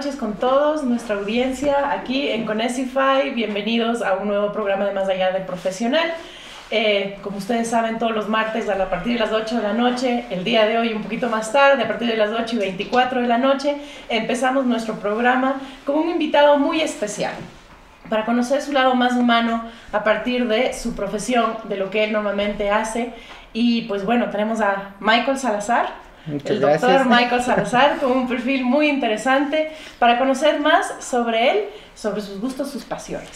noches con todos, nuestra audiencia aquí en Conesify. Bienvenidos a un nuevo programa de Más Allá del Profesional. Como ustedes saben, todos los martes a partir de las 8 de la noche, el día de hoy un poquito más tarde, a partir de las 8:24 de la noche, empezamos nuestro programa con un invitado muy especial para conocer su lado más humano a partir de su profesión, de lo que él normalmente hace. Y pues bueno, tenemos a Michael Salazar. El doctor Michael Salazar, con un perfil muy interesante para conocer más sobre él, sobre sus gustos, sus pasiones.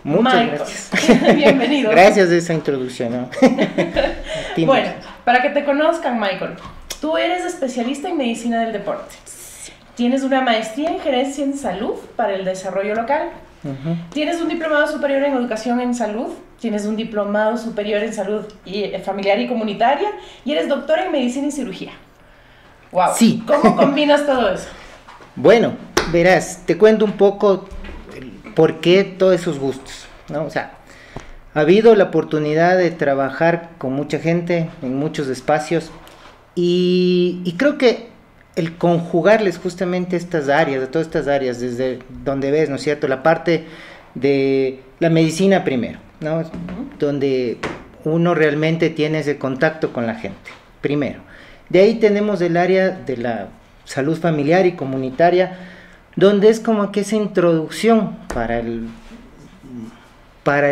Muchas gracias. Bienvenido. Gracias de esa introducción, ¿no? Bueno, para que te conozcan, Michael, tú eres especialista en medicina del deporte. Tienes una maestría en gerencia en salud para el desarrollo local. Tienes un diplomado superior en educación en salud. Tienes un diplomado superior en salud familiar y comunitaria. Y eres doctora en medicina y cirugía. Wow. Sí. ¿Cómo combinas todo eso? Bueno, verás, te cuento un poco por qué todos esos gustos, ¿no? O sea, ha habido la oportunidad de trabajar con mucha gente en muchos espacios y creo que el conjugarles justamente estas áreas, de todas estas áreas, desde donde ves, ¿no es cierto?, la parte de la medicina primero, ¿no? Donde uno realmente tiene ese contacto con la gente, primero. De ahí tenemos el área de la salud familiar y comunitaria, donde es como que esa introducción para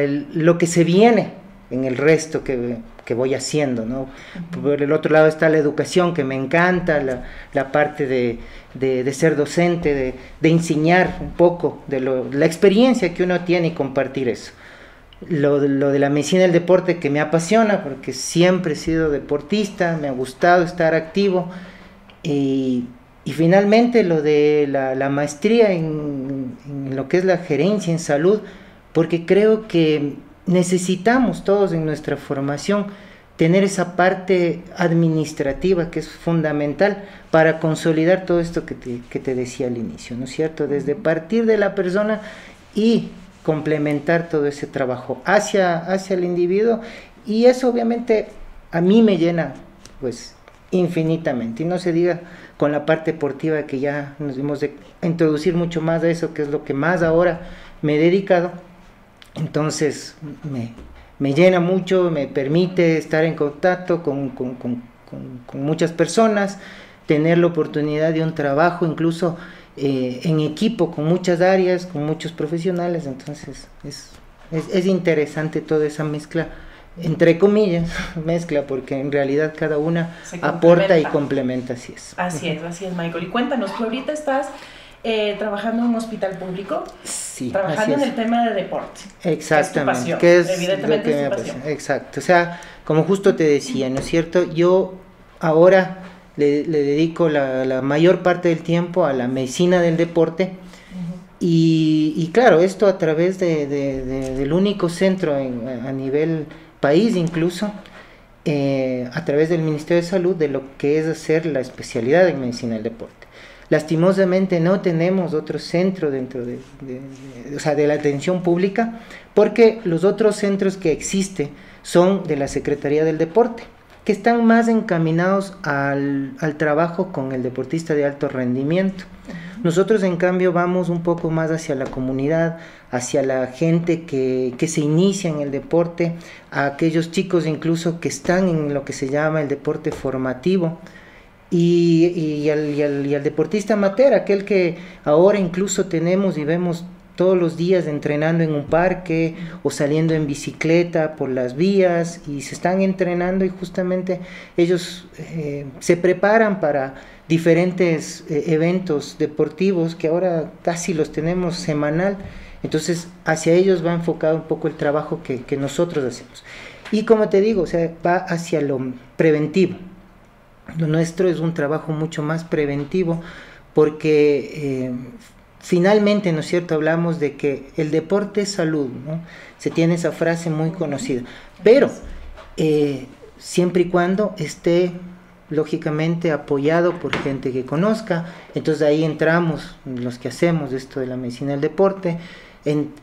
lo que se viene en el resto que voy haciendo, ¿no? Por el otro lado está la educación, que me encanta, la parte de ser docente, de enseñar un poco de la experiencia que uno tiene y compartir eso. Lo de la medicina del deporte, que me apasiona porque siempre he sido deportista, me ha gustado estar activo, y finalmente lo de la maestría en lo que es la gerencia en salud, porque creo que necesitamos todos en nuestra formación tener esa parte administrativa que es fundamental para consolidar todo esto que te decía al inicio, ¿no es cierto? Desde partir de la persona y complementar todo ese trabajo hacia el individuo, y eso obviamente a mí me llena pues infinitamente, y no se diga con la parte deportiva, que ya nos dimos de introducir mucho más a eso, que es lo que más ahora me he dedicado. Entonces me llena mucho, me permite estar en contacto con muchas personas, tener la oportunidad de un trabajo incluso en equipo con muchas áreas, con muchos profesionales. Entonces es interesante toda esa mezcla, entre comillas, mezcla, porque en realidad cada una aporta y complementa, así es. Así es, Michael. Y cuéntanos, tú ahorita estás trabajando en un hospital público, sí, trabajando en el tema de deporte. Exactamente. Que es tu pasión, evidentemente es tu pasión. Exacto, o sea, como justo te decía, ¿no es cierto? Yo ahora le dedico la mayor parte del tiempo a la medicina del deporte, y claro, esto a través del único centro a nivel país incluso, a través del Ministerio de Salud, de lo que es hacer la especialidad en medicina del deporte. Lastimosamente no tenemos otro centro dentro de la atención pública, porque los otros centros que existen son de la Secretaría del Deporte, que están más encaminados al trabajo con el deportista de alto rendimiento. Nosotros en cambio vamos un poco más hacia la comunidad, hacia la gente que se inicia en el deporte, a aquellos chicos incluso que están en lo que se llama el deporte formativo, y al deportista amateur, aquel que ahora incluso tenemos y vemos todos los días entrenando en un parque o saliendo en bicicleta por las vías, y se están entrenando, y justamente ellos se preparan para diferentes eventos deportivos que ahora casi los tenemos semanal. Entonces hacia ellos va enfocado un poco el trabajo que nosotros hacemos, y como te digo, o sea, va hacia lo preventivo. Lo nuestro es un trabajo mucho más preventivo, porque finalmente, ¿no es cierto?, hablamos de que el deporte es salud, ¿no? Se tiene esa frase muy conocida, pero siempre y cuando esté lógicamente apoyado por gente que conozca. Entonces ahí entramos los que hacemos esto de la medicina del deporte,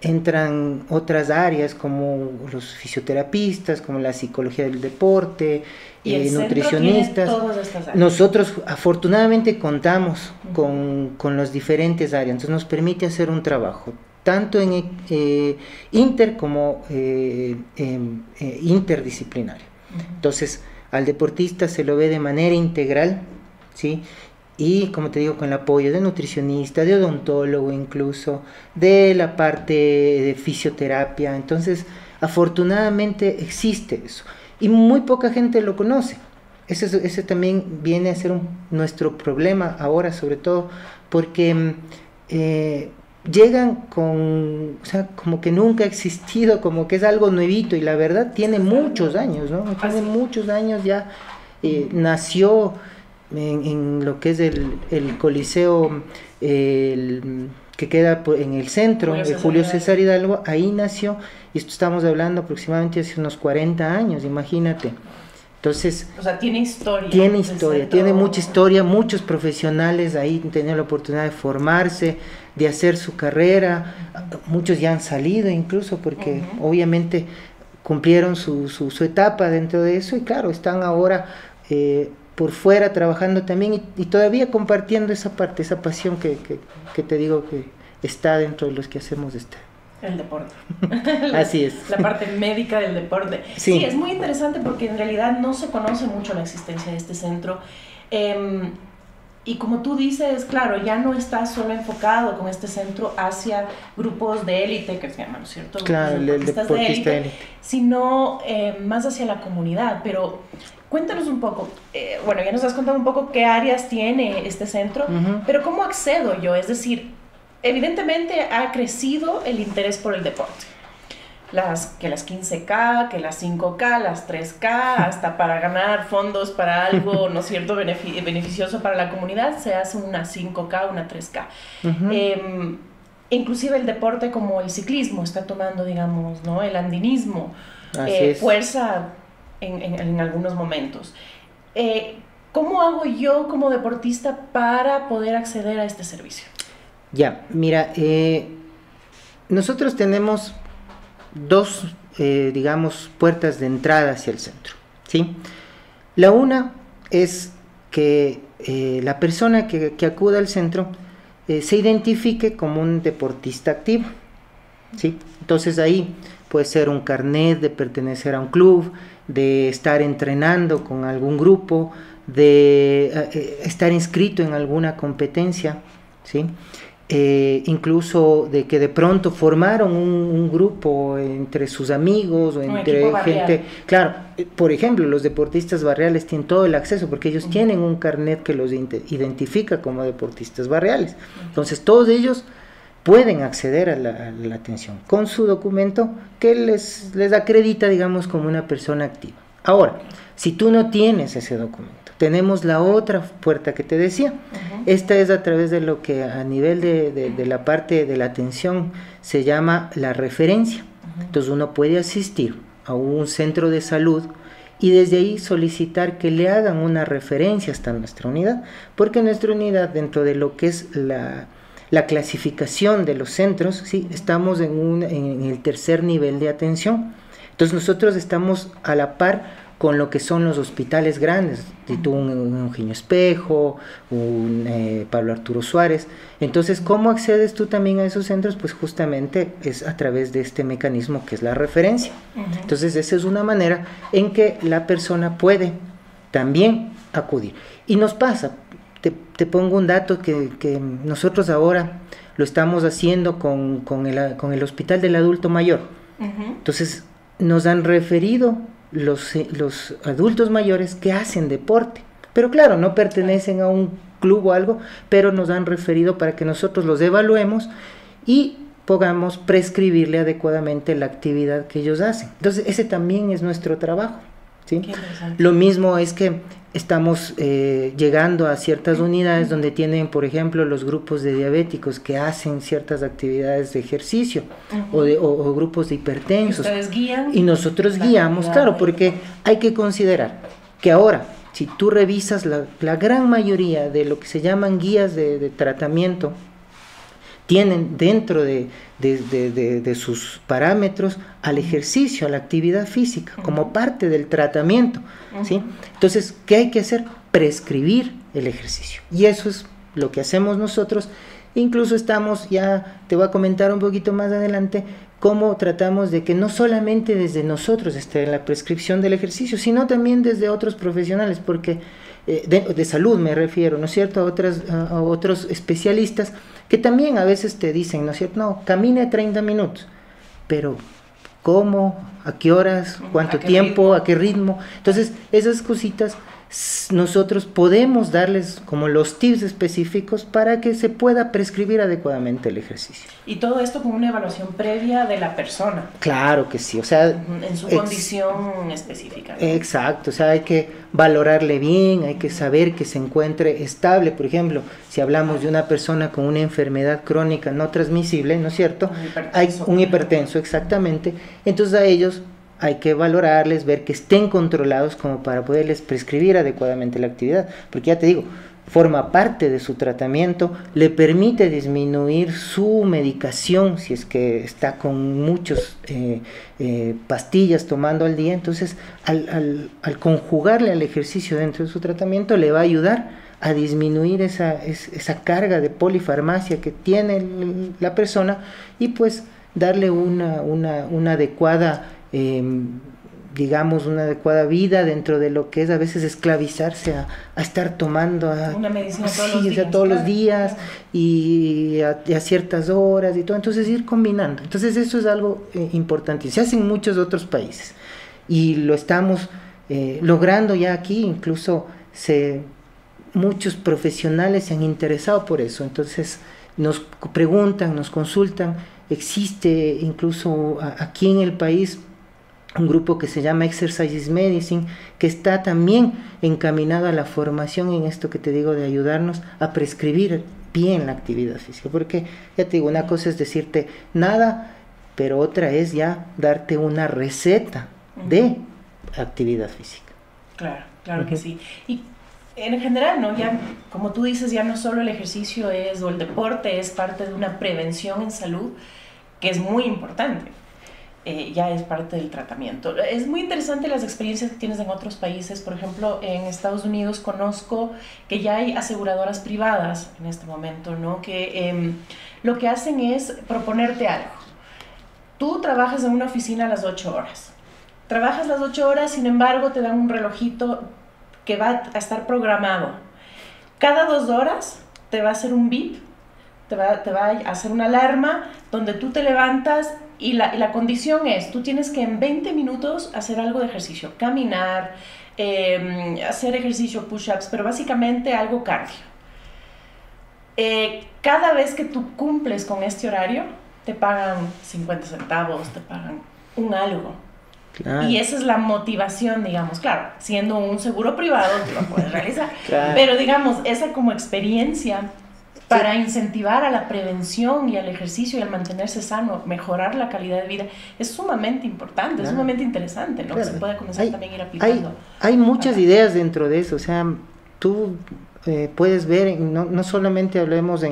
entran otras áreas como los fisioterapistas, como la psicología del deporte, nutricionistas. Todas estas áreas. Nosotros afortunadamente contamos con los diferentes áreas, entonces nos permite hacer un trabajo tanto en inter como interdisciplinario. Entonces al deportista se lo ve de manera integral, ¿sí? Y como te digo, con el apoyo de nutricionista, de odontólogo incluso, de la parte de fisioterapia. Entonces afortunadamente existe eso y muy poca gente lo conoce. Ese también viene a ser nuestro problema ahora, sobre todo porque llegan con, o sea, como que nunca ha existido, como que es algo nuevito, y la verdad tiene muchos años, ¿no? Tiene muchos años ya. Nació en lo que es el Coliseo que queda en el centro, Julio César Hidalgo. Ahí nació, y esto estamos hablando aproximadamente hace unos 40 años, imagínate. Entonces, o sea, tiene historia. Tiene mucha historia, muchos profesionales ahí han tenido la oportunidad de formarse, de hacer su carrera. Muchos ya han salido incluso porque obviamente cumplieron su etapa dentro de eso, y claro, están ahora por fuera trabajando también y todavía compartiendo esa parte, esa pasión que te digo que está dentro de los que hacemos el deporte. Así es. La parte médica del deporte. Sí, es muy interesante porque en realidad no se conoce mucho la existencia de este centro. Y como tú dices, claro, ya no está solo enfocado con este centro hacia grupos de élite, que se llaman, ¿no es cierto? Claro, el deportista de élite. Sino más hacia la comunidad. Pero cuéntanos un poco, bueno, ya nos has contado un poco qué áreas tiene este centro, pero ¿cómo accedo yo? Es decir, evidentemente ha crecido el interés por el deporte. Que las 15K, que las 5K, las 3K, hasta para ganar fondos para algo, ¿no es cierto?, beneficioso para la comunidad, se hace una 5K, una 3K. Inclusive el deporte como el ciclismo está tomando, digamos, ¿no?, el andinismo, fuerza en algunos momentos. ¿Cómo hago yo como deportista para poder acceder a este servicio? Ya, mira, nosotros tenemos dos, digamos, puertas de entrada hacia el centro, ¿sí? La una es que la persona que acuda al centro se identifique como un deportista activo, ¿sí? Entonces ahí puede ser un carnet de pertenecer a un club, de estar entrenando con algún grupo, de estar inscrito en alguna competencia, ¿sí? Incluso de que de pronto formaron un grupo entre sus amigos o entre gente, claro, por ejemplo, los deportistas barriales tienen todo el acceso porque ellos tienen un carnet que los identifica como deportistas barriales. Entonces todos ellos pueden acceder a la atención con su documento que les acredita, digamos, como una persona activa. Ahora, si tú no tienes ese documento, tenemos la otra puerta que te decía. Esta es a través de lo que a nivel de la parte de la atención se llama la referencia. Entonces uno puede asistir a un centro de salud y desde ahí solicitar que le hagan una referencia hasta nuestra unidad, porque nuestra unidad, dentro de lo que es la clasificación de los centros, ¿sí?, estamos en el tercer nivel de atención. Entonces nosotros estamos a la par con lo que son los hospitales grandes, un Eugenio Espejo, un Pablo Arturo Suárez. Entonces, ¿cómo accedes tú también a esos centros? Pues justamente es a través de este mecanismo que es la referencia. Entonces, esa es una manera en que la persona puede también acudir. Y nos pasa, te pongo un dato que nosotros ahora lo estamos haciendo con el Hospital del Adulto Mayor. Entonces, nos han referido los adultos mayores que hacen deporte, pero claro, no pertenecen a un club o algo, pero nos han referido para que nosotros los evaluemos y podamos prescribirle adecuadamente la actividad que ellos hacen. Entonces ese también es nuestro trabajo, ¿sí? Lo mismo es que estamos llegando a ciertas unidades donde tienen, por ejemplo, los grupos de diabéticos que hacen ciertas actividades de ejercicio o grupos de hipertensos. ¿Ustedes guían? Y nosotros guiamos, claro, porque hay que considerar que ahora, si tú revisas la gran mayoría de lo que se llaman guías de tratamiento, tienen dentro de sus parámetros al ejercicio, a la actividad física, como parte del tratamiento, ¿sí? Entonces, ¿qué hay que hacer? Prescribir el ejercicio. Y eso es lo que hacemos nosotros. Incluso estamos, ya te voy a comentar un poquito más adelante, cómo tratamos de que no solamente desde nosotros esté la prescripción del ejercicio, sino también desde otros profesionales, porque de salud me refiero, ¿no es cierto?, a otros especialistas que también a veces te dicen, ¿no es cierto?, no, camine 30 minutos, pero ¿cómo? ¿A qué horas? ¿Cuánto tiempo? ¿A qué ritmo? Entonces, esas cositas nosotros podemos darles como los tips específicos para que se pueda prescribir adecuadamente el ejercicio. Y todo esto con una evaluación previa de la persona. Claro que sí, o sea... En su condición específica, ¿no? Exacto, o sea, hay que valorarle bien, hay que saber que se encuentre estable. Por ejemplo, si hablamos de una persona con una enfermedad crónica no transmisible, ¿no es cierto? Un hipertenso, exactamente. Entonces a ellos hay que valorarles, ver que estén controlados como para poderles prescribir adecuadamente la actividad, porque ya te digo, forma parte de su tratamiento, le permite disminuir su medicación si es que está con muchas pastillas tomando al día. Entonces al conjugarle al ejercicio dentro de su tratamiento le va a ayudar a disminuir esa carga de polifarmacia que tiene la persona y pues darle una adecuada digamos, una adecuada vida dentro de lo que es a veces esclavizarse a estar tomando una medicina todos los días y a ciertas horas y todo. Entonces ir combinando. Entonces eso es algo importante. Se hace en muchos otros países y lo estamos logrando ya aquí. Incluso muchos profesionales se han interesado por eso. Entonces nos preguntan, nos consultan. Existe incluso aquí en el país un grupo que se llama Exercises Medicine, que está también encaminado a la formación en esto que te digo, de ayudarnos a prescribir bien la actividad física, porque ya te digo, una cosa es decirte nada, pero otra es ya darte una receta de actividad física. Claro que sí. Y en general, ¿no? Ya, como tú dices, ya no solo el ejercicio o el deporte es parte de una prevención en salud, que es muy importante. Ya es parte del tratamiento. Es muy interesante las experiencias que tienes en otros países. Por ejemplo, en Estados Unidos conozco que ya hay aseguradoras privadas en este momento, ¿no? Que lo que hacen es proponerte algo. Tú trabajas en una oficina a las 8 horas. Trabajas las 8 horas, sin embargo, te dan un relojito que va a estar programado. Cada 2 horas te va a hacer un bip, te va a hacer una alarma donde tú te levantas. Y la condición es, tú tienes que en 20 minutos hacer algo de ejercicio, caminar, hacer ejercicio, push-ups, pero básicamente algo cardio. Cada vez que tú cumples con este horario, te pagan 50 centavos, te pagan un algo. Claro. Y esa es la motivación, digamos, claro, siendo un seguro privado, tú lo puedes realizar, claro. Pero digamos, esa como experiencia para incentivar a la prevención y al ejercicio y al mantenerse sano, mejorar la calidad de vida, es sumamente importante, claro. Es sumamente interesante, ¿no? Claro. Que se pueda comenzar también a ir aplicando. Hay muchas ideas dentro de eso, o sea, tú puedes ver, no solamente hablemos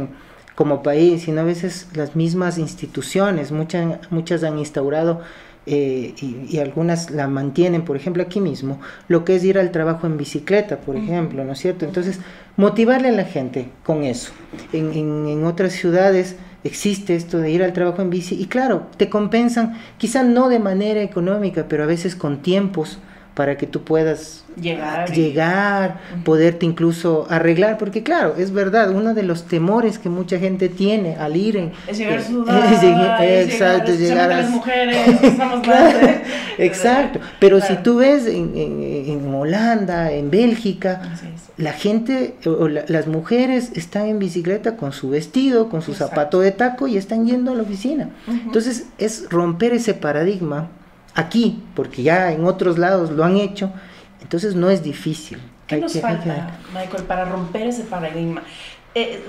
como país, sino a veces las mismas instituciones, muchas han instaurado y algunas la mantienen, por ejemplo aquí mismo, lo que es ir al trabajo en bicicleta, por ejemplo, ¿no es cierto? Entonces, motivarle a la gente con eso. En otras ciudades existe esto de ir al trabajo en bici y claro, te compensan, quizá no de manera económica, pero a veces con tiempos para que tú puedas llegar, poderte incluso arreglar, porque claro, es verdad, uno de los temores que mucha gente tiene al ir es llegar sudada, llegar a las mujeres, estamos exacto, pero claro. Si tú ves en Holanda, en Bélgica, la gente, las mujeres están en bicicleta con su vestido, con su zapato de taco y están yendo a la oficina. Entonces es romper ese paradigma aquí, porque ya en otros lados lo han hecho, entonces no es difícil. ¿Qué nos falta, Michael, para romper ese paradigma?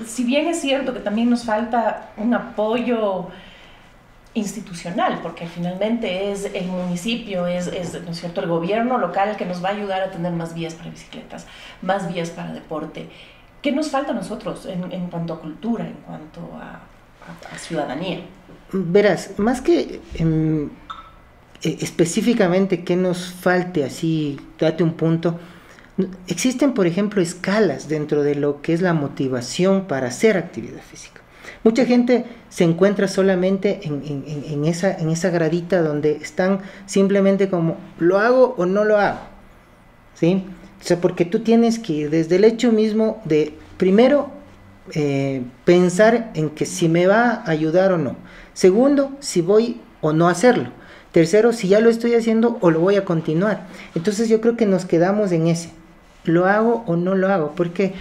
Si bien es cierto que también nos falta un apoyo institucional, porque finalmente es el municipio, es ¿no es cierto?, el gobierno local que nos va a ayudar a tener más vías para bicicletas, más vías para deporte. ¿Qué nos falta a nosotros en cuanto a cultura, en cuanto a ciudadanía. Verás, más que específicamente que nos falte así, date un punto, existen, por ejemplo, escalas dentro de lo que es la motivación para hacer actividad física. Mucha gente se encuentra solamente en esa gradita donde están simplemente como, ¿lo hago o no lo hago? ¿Sí? O sea, porque tú tienes que ir desde el hecho mismo de, primero, pensar en que si me va a ayudar o no. Segundo, si voy o no a hacerlo. Tercero, si ya lo estoy haciendo o lo voy a continuar. Entonces yo creo que nos quedamos en ese. ¿Lo hago o no lo hago? Porque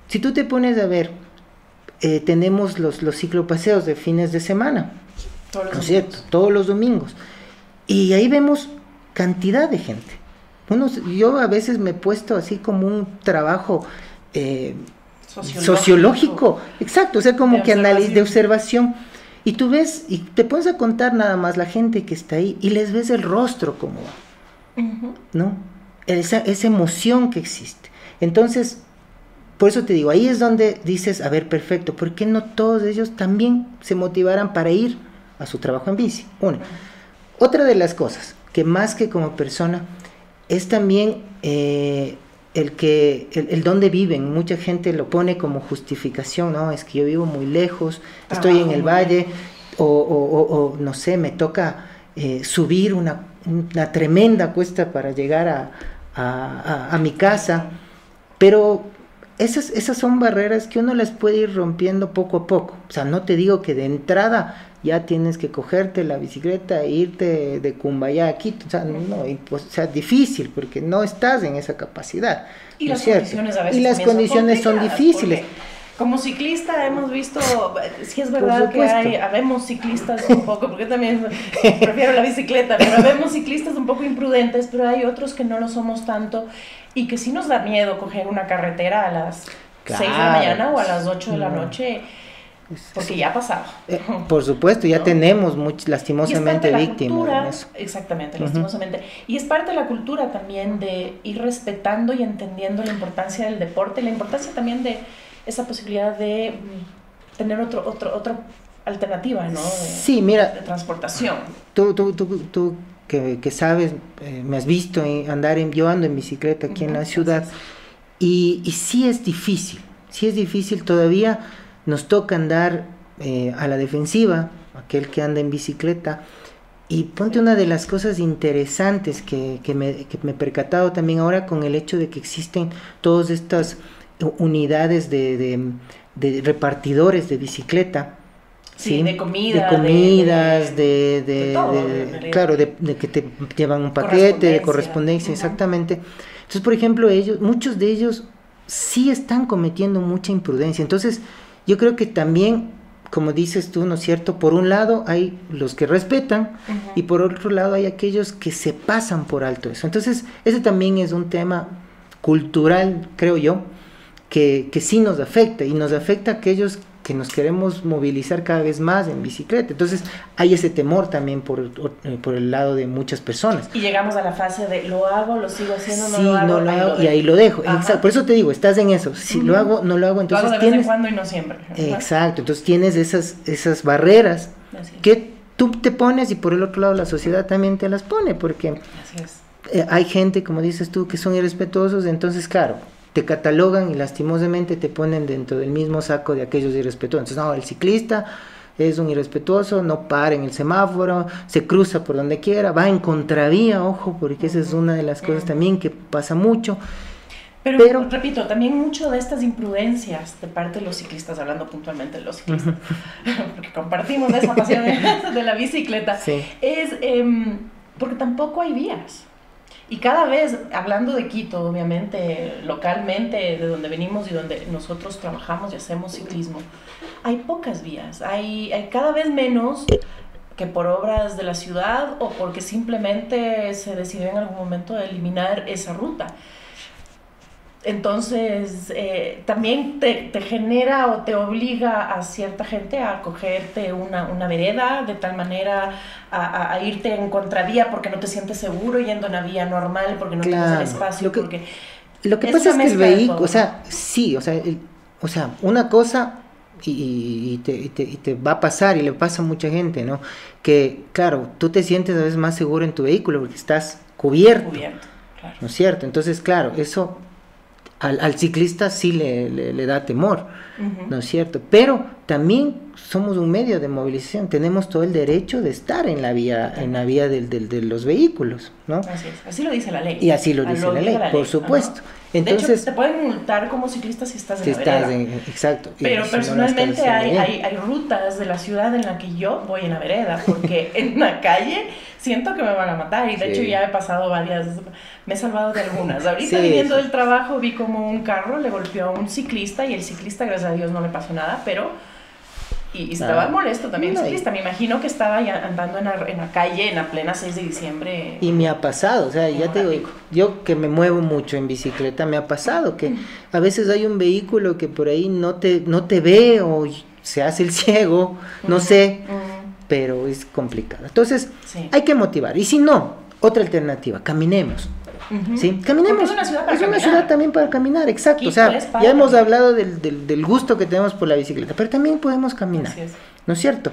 si tú te pones a ver, tenemos los ciclopaseos de fines de semana, ¿no es cierto? Todos los domingos. Y ahí vemos cantidad de gente. Yo a veces me he puesto así como un trabajo sociológico. Exacto, o sea, como que análisis de observación. Y tú ves, y te pones a contar nada más la gente que está ahí, y les ves el rostro como va, ¿no? Esa emoción que existe. Entonces, por eso te digo, ahí es donde dices, a ver, perfecto, ¿por qué no todos ellos también se motivaran para ir a su trabajo en bici? Otra de las cosas, que más que como persona, es también el dónde viven. Mucha gente lo pone como justificación, no, es que yo vivo muy lejos, estoy en el valle, o no sé, me toca subir una tremenda cuesta para llegar a mi casa, pero esas son barreras que uno las puede ir rompiendo poco a poco. O sea, no te digo que de entrada ya tienes que cogerte la bicicleta e irte de Cumbayá a Quito. O sea, no, o sea, difícil, porque no estás en esa capacidad. Y ¿no las es cierto? condiciones a veces y las condiciones son difíciles. Como ciclista hemos visto, sí es verdad que habemos ciclistas un poco, porque también prefiero la bicicleta, pero habemos ciclistas un poco imprudentes, pero hay otros que no lo somos tanto y que sí nos da miedo coger una carretera a las 6 de la mañana o a las 8 de la noche, porque ya ha pasado. Por supuesto, ya tenemos lastimosamente víctimas. Cultura, exactamente, lastimosamente. Y es parte de la cultura también de ir respetando y entendiendo la importancia del deporte, la importancia también de esa posibilidad de tener otra alternativa, ¿no? Sí, mira. De transportación. Tú que sabes, me has visto yo ando en bicicleta aquí en la ciudad, y sí es difícil, todavía nos toca andar a la defensiva, aquel que anda en bicicleta. Y ponte una de las cosas interesantes que me he percatado también ahora con el hecho de que existen todas estas unidades de repartidores de bicicleta, ¿sí? De comidas, claro, de que te llevan un paquete de correspondencia, exactamente. Entonces, por ejemplo, muchos de ellos sí están cometiendo mucha imprudencia. Entonces, yo creo que también, como dices tú, ¿no es cierto? Por un lado hay los que respetan y por otro lado hay aquellos que se pasan por alto eso. Entonces, ese también es un tema cultural, creo yo, que sí nos afecta, y nos afecta a aquellos que nos queremos movilizar cada vez más en bicicleta. Entonces hay ese temor también por el lado de muchas personas. Y llegamos a la fase de lo hago, lo sigo haciendo, no lo hago, y ahí lo dejo. Exacto. Por eso te digo, estás en eso. Si lo hago, no lo hago, entonces lo hago de vez en cuando y no siempre. Exacto. Entonces tienes esas barreras que tú te pones, y por el otro lado la sociedad también te las pone, porque hay gente, como dices tú, que son irrespetuosos. Entonces, claro, te catalogan y lastimosamente te ponen dentro del mismo saco de aquellos irrespetuosos. Entonces, no, el ciclista es un irrespetuoso, no para en el semáforo, se cruza por donde quiera, va en contravía, ojo, porque esa es una de las cosas también que pasa mucho. Pero repito, también mucho de estas imprudencias de parte de los ciclistas, hablando puntualmente de los ciclistas, porque compartimos esa pasión de la bicicleta, es porque tampoco hay vías. Y cada vez, hablando de Quito, obviamente, localmente, de donde venimos y donde nosotros trabajamos y hacemos ciclismo, hay pocas vías, hay cada vez menos, que por obras de la ciudad o porque simplemente se decidió en algún momento eliminar esa ruta. Entonces, también te genera o te obliga a cierta gente a cogerte una vereda, de tal manera a irte en contravía porque no te sientes seguro yendo en una vía normal, porque no tienes el espacio. Lo que pasa es que el vehículo, o sea, sí, o sea, una cosa y te va a pasar, y le pasa a mucha gente, ¿no? Que, claro, tú te sientes a veces más seguro en tu vehículo porque estás cubierto, Claro. ¿no es cierto? Entonces, claro, eso al ciclista sí le da temor, ¿no es cierto? Pero también somos un medio de movilización, tenemos todo el derecho de estar en la vía de los vehículos, ¿no? Así es, así lo dice la ley. Y así lo dice la ley, por supuesto. Entonces, de hecho, te pueden multar como ciclista si estás en la vereda. Exacto. Pero si personalmente no hay rutas de la ciudad en la que yo voy en la vereda, porque en la calle siento que me van a matar, y de hecho ya he pasado me he salvado de algunas. Ahorita viniendo del trabajo vi como un carro le golpeó a un ciclista, y el ciclista, gracias a Dios, no le pasó nada, pero... Y estaba molesto también el ciclista, me imagino que estaba ya andando en la calle en la plena 6 de diciembre. Y me ha pasado, o sea, ya te digo, yo que me muevo mucho en bicicleta, me ha pasado que a veces hay un vehículo que por ahí no te ve, o se hace el ciego, no sé, pero es complicado. Entonces, hay que motivar. Y si no, otra alternativa, caminemos. ¿Sí? Caminemos. Porque es una ciudad también para caminar, exacto. Quito, o sea, ya hemos hablado del gusto que tenemos por la bicicleta, pero también podemos caminar, ¿no es cierto?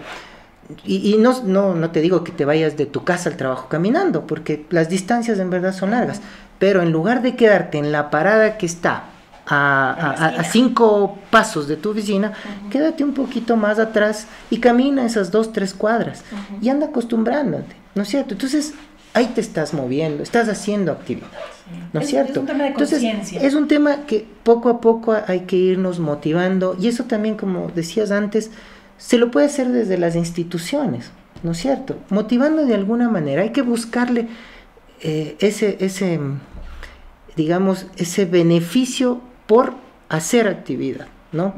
Y no te digo que te vayas de tu casa al trabajo caminando, porque las distancias en verdad son largas, pero en lugar de quedarte en la parada que está a 5 pasos de tu oficina, quédate un poquito más atrás y camina esas 2-3 cuadras y anda acostumbrándote, ¿no es cierto? Entonces, ahí te estás moviendo, estás haciendo actividad, ¿no es cierto? Es un tema de conciencia. Es un tema que poco a poco hay que irnos motivando, y eso también, como decías antes, se lo puede hacer desde las instituciones, ¿no es cierto? Motivando de alguna manera, hay que buscarle digamos, ese beneficio por hacer actividad, ¿no?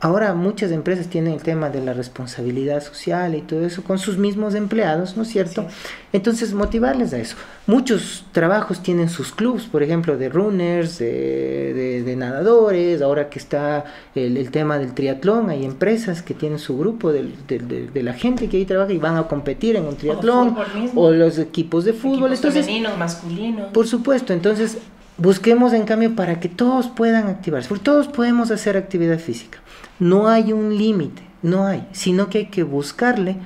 Ahora muchas empresas tienen el tema de la responsabilidad social y todo eso con sus mismos empleados, ¿no es cierto? Sí. Entonces, motivarles a eso. Muchos trabajos tienen sus clubs, por ejemplo, de runners, de nadadores. Ahora que está el tema del triatlón, hay empresas que tienen su grupo de la gente que ahí trabaja y van a competir en un triatlón, o los equipos de fútbol. Entonces, femeninos, masculinos. Por supuesto, entonces busquemos en cambio para que todos puedan activarse, porque todos podemos hacer actividad física. No hay un límite, no hay, sino que hay que buscarle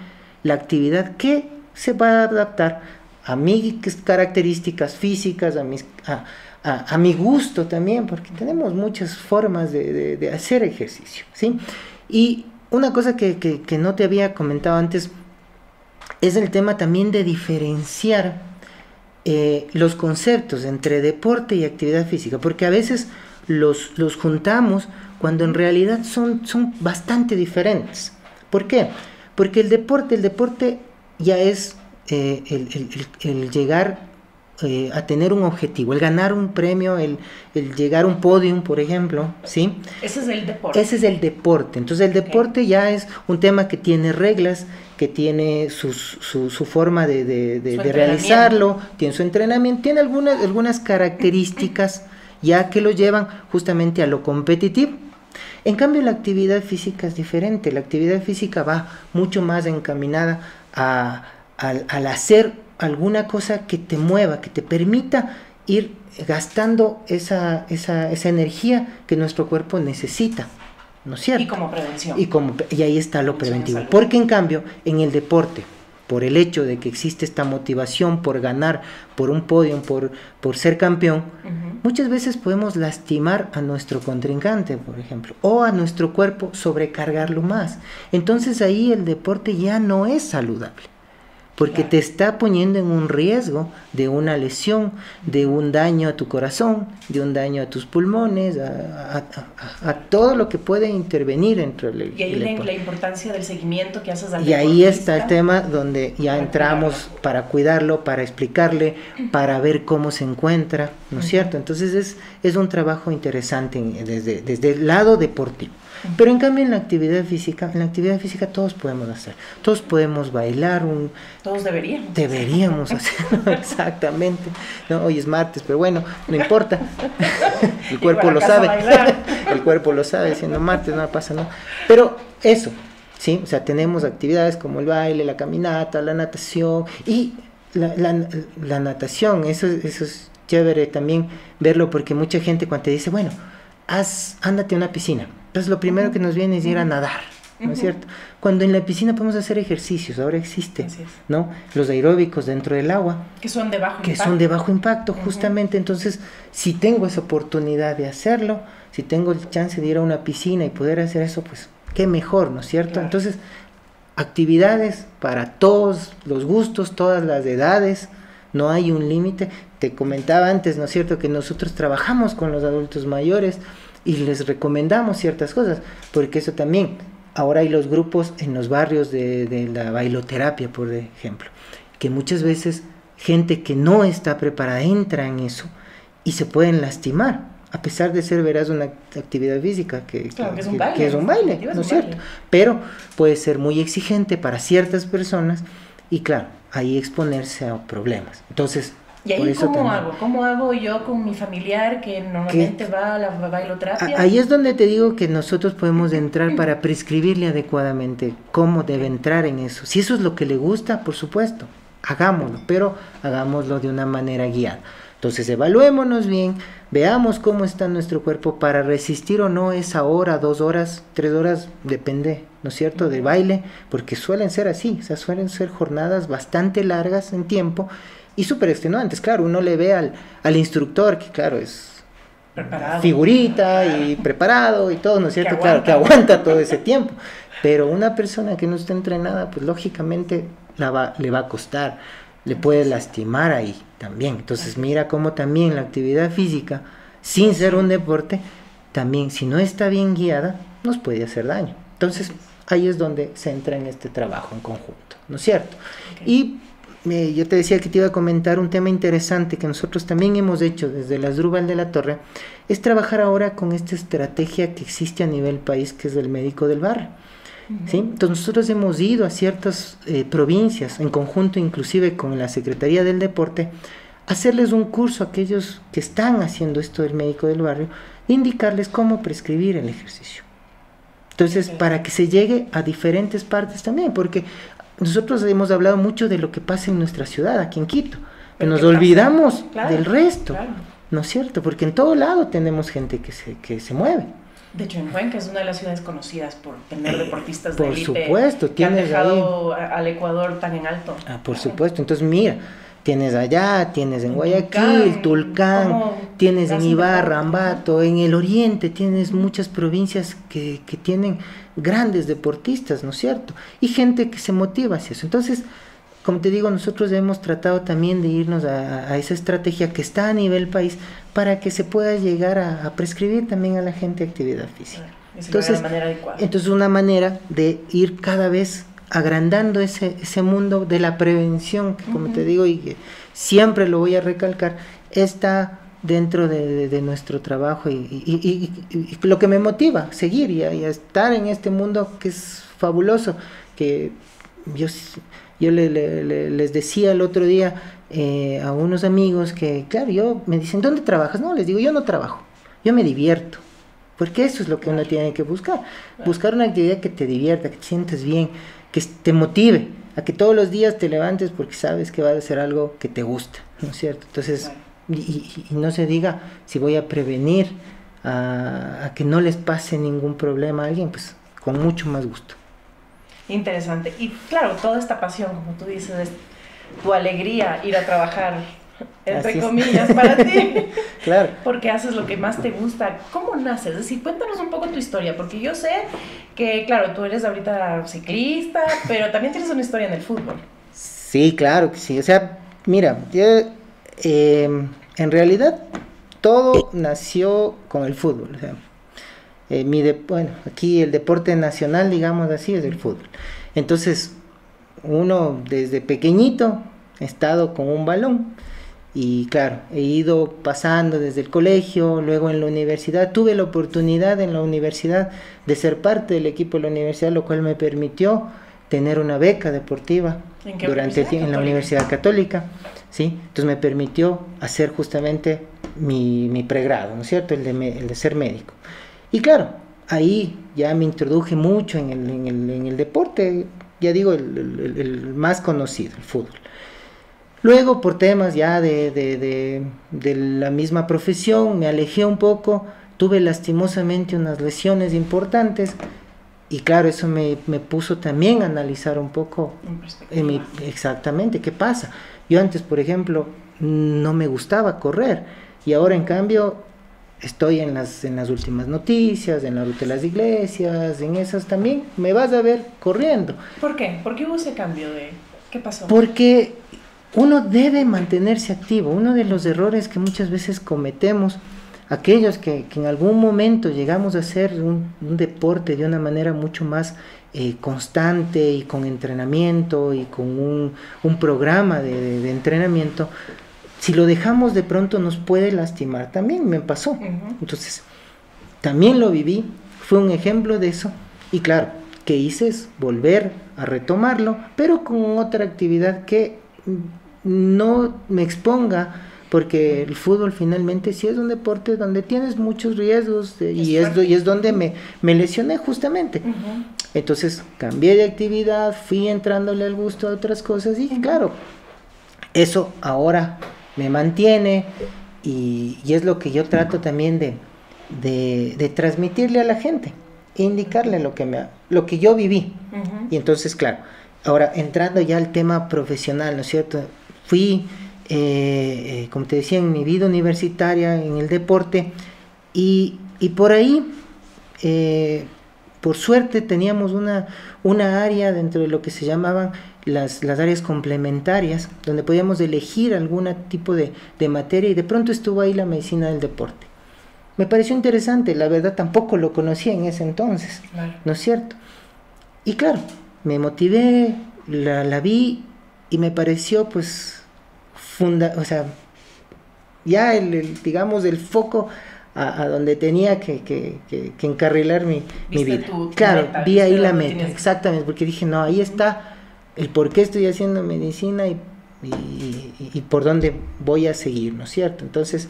la actividad que se va a adaptar a mis características físicas, a mi gusto también, porque tenemos muchas formas de hacer ejercicio, ¿sí? Y una cosa que no te había comentado antes es el tema también de diferenciar los conceptos entre deporte y actividad física, porque a veces los juntamos cuando en realidad son bastante diferentes. ¿Por qué? Porque el deporte ya es el llegar a tener un objetivo, el ganar un premio, el llegar a un podium, por ejemplo, ¿sí? Ese es el deporte. Ese es el deporte. Entonces el deporte ya es un tema que tiene reglas, que tiene su forma de realizarlo, tiene su entrenamiento, tiene algunas características ya que lo llevan justamente a lo competitivo. En cambio, la actividad física es diferente. La actividad física va mucho más encaminada al hacer alguna cosa que te mueva, que te permita ir gastando esa energía que nuestro cuerpo necesita, ¿no es cierto? Y como prevención. Y ahí está lo preventivo. Porque en cambio, en el deporte, por el hecho de que existe esta motivación por ganar, por un podio, por ser campeón, muchas veces podemos lastimar a nuestro contrincante, por ejemplo, o a nuestro cuerpo, sobrecargarlo más. Entonces ahí el deporte ya no es saludable, porque te está poniendo en un riesgo de una lesión, de un daño a tu corazón, de un daño a tus pulmones, a todo lo que puede intervenir entre el y ahí la importancia del seguimiento que haces al deportista. Y ahí está el tema donde ya entramos para cuidarlo, para explicarle, para ver cómo se encuentra, ¿no es cierto? Entonces es un trabajo interesante desde el lado deportivo. Pero en cambio en la actividad física todos podemos hacer, todos podemos bailar, todos deberíamos hacerlo, exactamente. No, hoy es martes, pero bueno, no importa, el cuerpo lo sabe, el cuerpo lo sabe, siendo martes no pasa nada, pero eso, sí, o sea, tenemos actividades como el baile, la caminata, la natación, y la natación, eso es chévere también verlo, porque mucha gente cuando te dice, bueno, ándate a una piscina. Entonces lo primero que nos viene es ir a nadar, ¿no es cierto? Cuando en la piscina podemos hacer ejercicios, ahora existe, ¿no? Los aeróbicos dentro del agua. Que son de bajo impacto. Que son de bajo impacto, justamente. Entonces, si tengo esa oportunidad de hacerlo, si tengo el chance de ir a una piscina y poder hacer eso, pues qué mejor, ¿no es cierto? Claro. Entonces, actividades para todos los gustos, todas las edades, no hay un límite. Te comentaba antes, ¿no es cierto?, que nosotros trabajamos con los adultos mayores y les recomendamos ciertas cosas, porque eso también, ahora hay los grupos en los barrios de la bailoterapia, por ejemplo, que muchas veces gente que no está preparada entra en eso y se pueden lastimar, a pesar de ser, verás, una actividad física que es un baile, ¿no es cierto? Pero puede ser muy exigente para ciertas personas y claro, ahí exponerse a problemas. Entonces, ¿y ahí cómo hago? ¿Cómo hago yo con mi familiar que normalmente va a la bailoterapia? Ahí es donde te digo que nosotros podemos entrar para prescribirle adecuadamente cómo debe entrar en eso. Si eso es lo que le gusta, por supuesto, hagámoslo, pero hagámoslo de una manera guiada. Entonces evaluémonos bien, veamos cómo está nuestro cuerpo para resistir o no esa hora, 2 horas, 3 horas, depende, ¿no es cierto?, de baile, porque suelen ser así, o sea, suelen ser jornadas bastante largas en tiempo y súper extenuantes. Claro, uno le ve al instructor, que claro, es preparado, figurita y preparado y todo, ¿no es cierto? Claro, que aguanta todo ese tiempo, pero una persona que no está entrenada, pues lógicamente le va a costar, le puede lastimar ahí también. Entonces mira cómo también la actividad física, sin ser un deporte, también si no está bien guiada, nos puede hacer daño. Entonces ahí es donde se entra en este trabajo en conjunto, ¿no es cierto? Y yo te decía que te iba a comentar un tema interesante que nosotros también hemos hecho desde la Asdrúbal de la Torre, es trabajar ahora con esta estrategia que existe a nivel país, que es el médico del barrio. ¿Sí? Entonces nosotros hemos ido a ciertas provincias, en conjunto inclusive con la Secretaría del Deporte, a hacerles un curso a aquellos que están haciendo esto del médico del barrio, indicarles cómo prescribir el ejercicio. Entonces, para que se llegue a diferentes partes también, porque nosotros hemos hablado mucho de lo que pasa en nuestra ciudad, aquí en Quito, que nos olvidamos del resto, ¿no es cierto? Porque en todo lado tenemos gente que se mueve. De hecho, en Cuenca es una de las ciudades conocidas por tener deportistas de élite. Por supuesto, que han dejado ahí al Ecuador tan en alto. Por supuesto, entonces mira, tienes allá, tienes en Guayaquil, Tulcán, tienes en Ibarra, Ambato, en el oriente tienes muchas provincias que tienen grandes deportistas, ¿no es cierto? Y gente que se motiva hacia eso. Entonces, como te digo, nosotros hemos tratado también de irnos a esa estrategia que está a nivel país para que se pueda llegar a prescribir también a la gente actividad física. Entonces, de manera adecuada. Entonces, una manera de ir cada vez agrandando ese mundo de la prevención, que como te digo, y que siempre lo voy a recalcar, está dentro de nuestro trabajo y lo que me motiva a seguir y a estar en este mundo que es fabuloso, que yo les decía el otro día a unos amigos que, claro, me dicen, ¿dónde trabajas? No, les digo, yo no trabajo, yo me divierto, porque eso es lo que uno tiene que buscar, buscar una actividad que te divierta, que te sientas bien, que te motive, a que todos los días te levantes porque sabes que va a ser algo que te gusta, ¿no es cierto? Entonces, y no se diga, si voy a prevenir a que no les pase ningún problema a alguien, pues con mucho más gusto. Interesante. Y claro, toda esta pasión, como tú dices, es tu alegría ir a trabajar, entre comillas, para ti. Claro. Porque haces lo que más te gusta. ¿Cómo naces? Es decir, cuéntanos un poco tu historia, porque yo sé que, claro, tú eres ahorita ciclista, pero también tienes una historia en el fútbol. Sí, claro que sí. O sea, mira, yo, en realidad todo nació con el fútbol. O sea, bueno, aquí el deporte nacional, digamos así, es el fútbol. Entonces, uno desde pequeñito ha estado con un balón y claro, he ido pasando desde el colegio, luego en la universidad. Tuve la oportunidad en la universidad de ser parte del equipo de la universidad, lo cual me permitió tener una beca deportiva en la Universidad Católica, ¿sí? Entonces me permitió hacer justamente mi pregrado, ¿no es cierto? El de ser médico. Y claro, ahí ya me introduje mucho en el deporte, ya digo, el más conocido, el fútbol. Luego, por temas ya de la misma profesión, me alejé un poco tuve lastimosamente unas lesiones importantes y claro, eso me puso también a analizar un poco exactamente qué pasa. Yo antes, por ejemplo, no me gustaba correr y ahora en cambio estoy en las últimas noticias, en la ruta de las iglesias, en esas también me vas a ver corriendo. ¿Por qué? ¿Por qué hubo ese cambio qué pasó? Porque uno debe mantenerse activo. Uno de los errores que muchas veces cometemos, aquellos que en algún momento llegamos a hacer un deporte de una manera mucho más constante y con entrenamiento y con un programa de entrenamiento, si lo dejamos de pronto nos puede lastimar. También me pasó. Uh-huh. Entonces, también lo viví, fue un ejemplo de eso. Y claro, ¿qué hice? Es volver a retomarlo, pero con otra actividad que no me exponga, porque el fútbol finalmente sí es un deporte donde tienes muchos riesgos y es donde me lesioné justamente. Uh-huh. Entonces cambié de actividad, fui entrándole al gusto a otras cosas y claro, eso ahora me mantiene y es lo que yo trato también de transmitirle a la gente, indicarle lo que yo viví. Uh-huh. Y entonces claro, ahora entrando ya al tema profesional, ¿no es cierto? Fui, como te decía, en mi vida universitaria, en el deporte, y por ahí, por suerte, teníamos una área dentro de lo que se llamaban las áreas complementarias, donde podíamos elegir algún tipo de materia, y de pronto estuvo ahí la medicina del deporte. Me pareció interesante, la verdad tampoco lo conocía en ese entonces, claro. ¿No es cierto? Y claro, me motivé, la vi, y me pareció pues o sea, ya digamos el foco a donde tenía que encarrilar mi vida. Claro, meta, vi ahí la meta, exactamente, porque dije, no, ahí está el por qué estoy haciendo medicina y por dónde voy a seguir, ¿no es cierto? Entonces,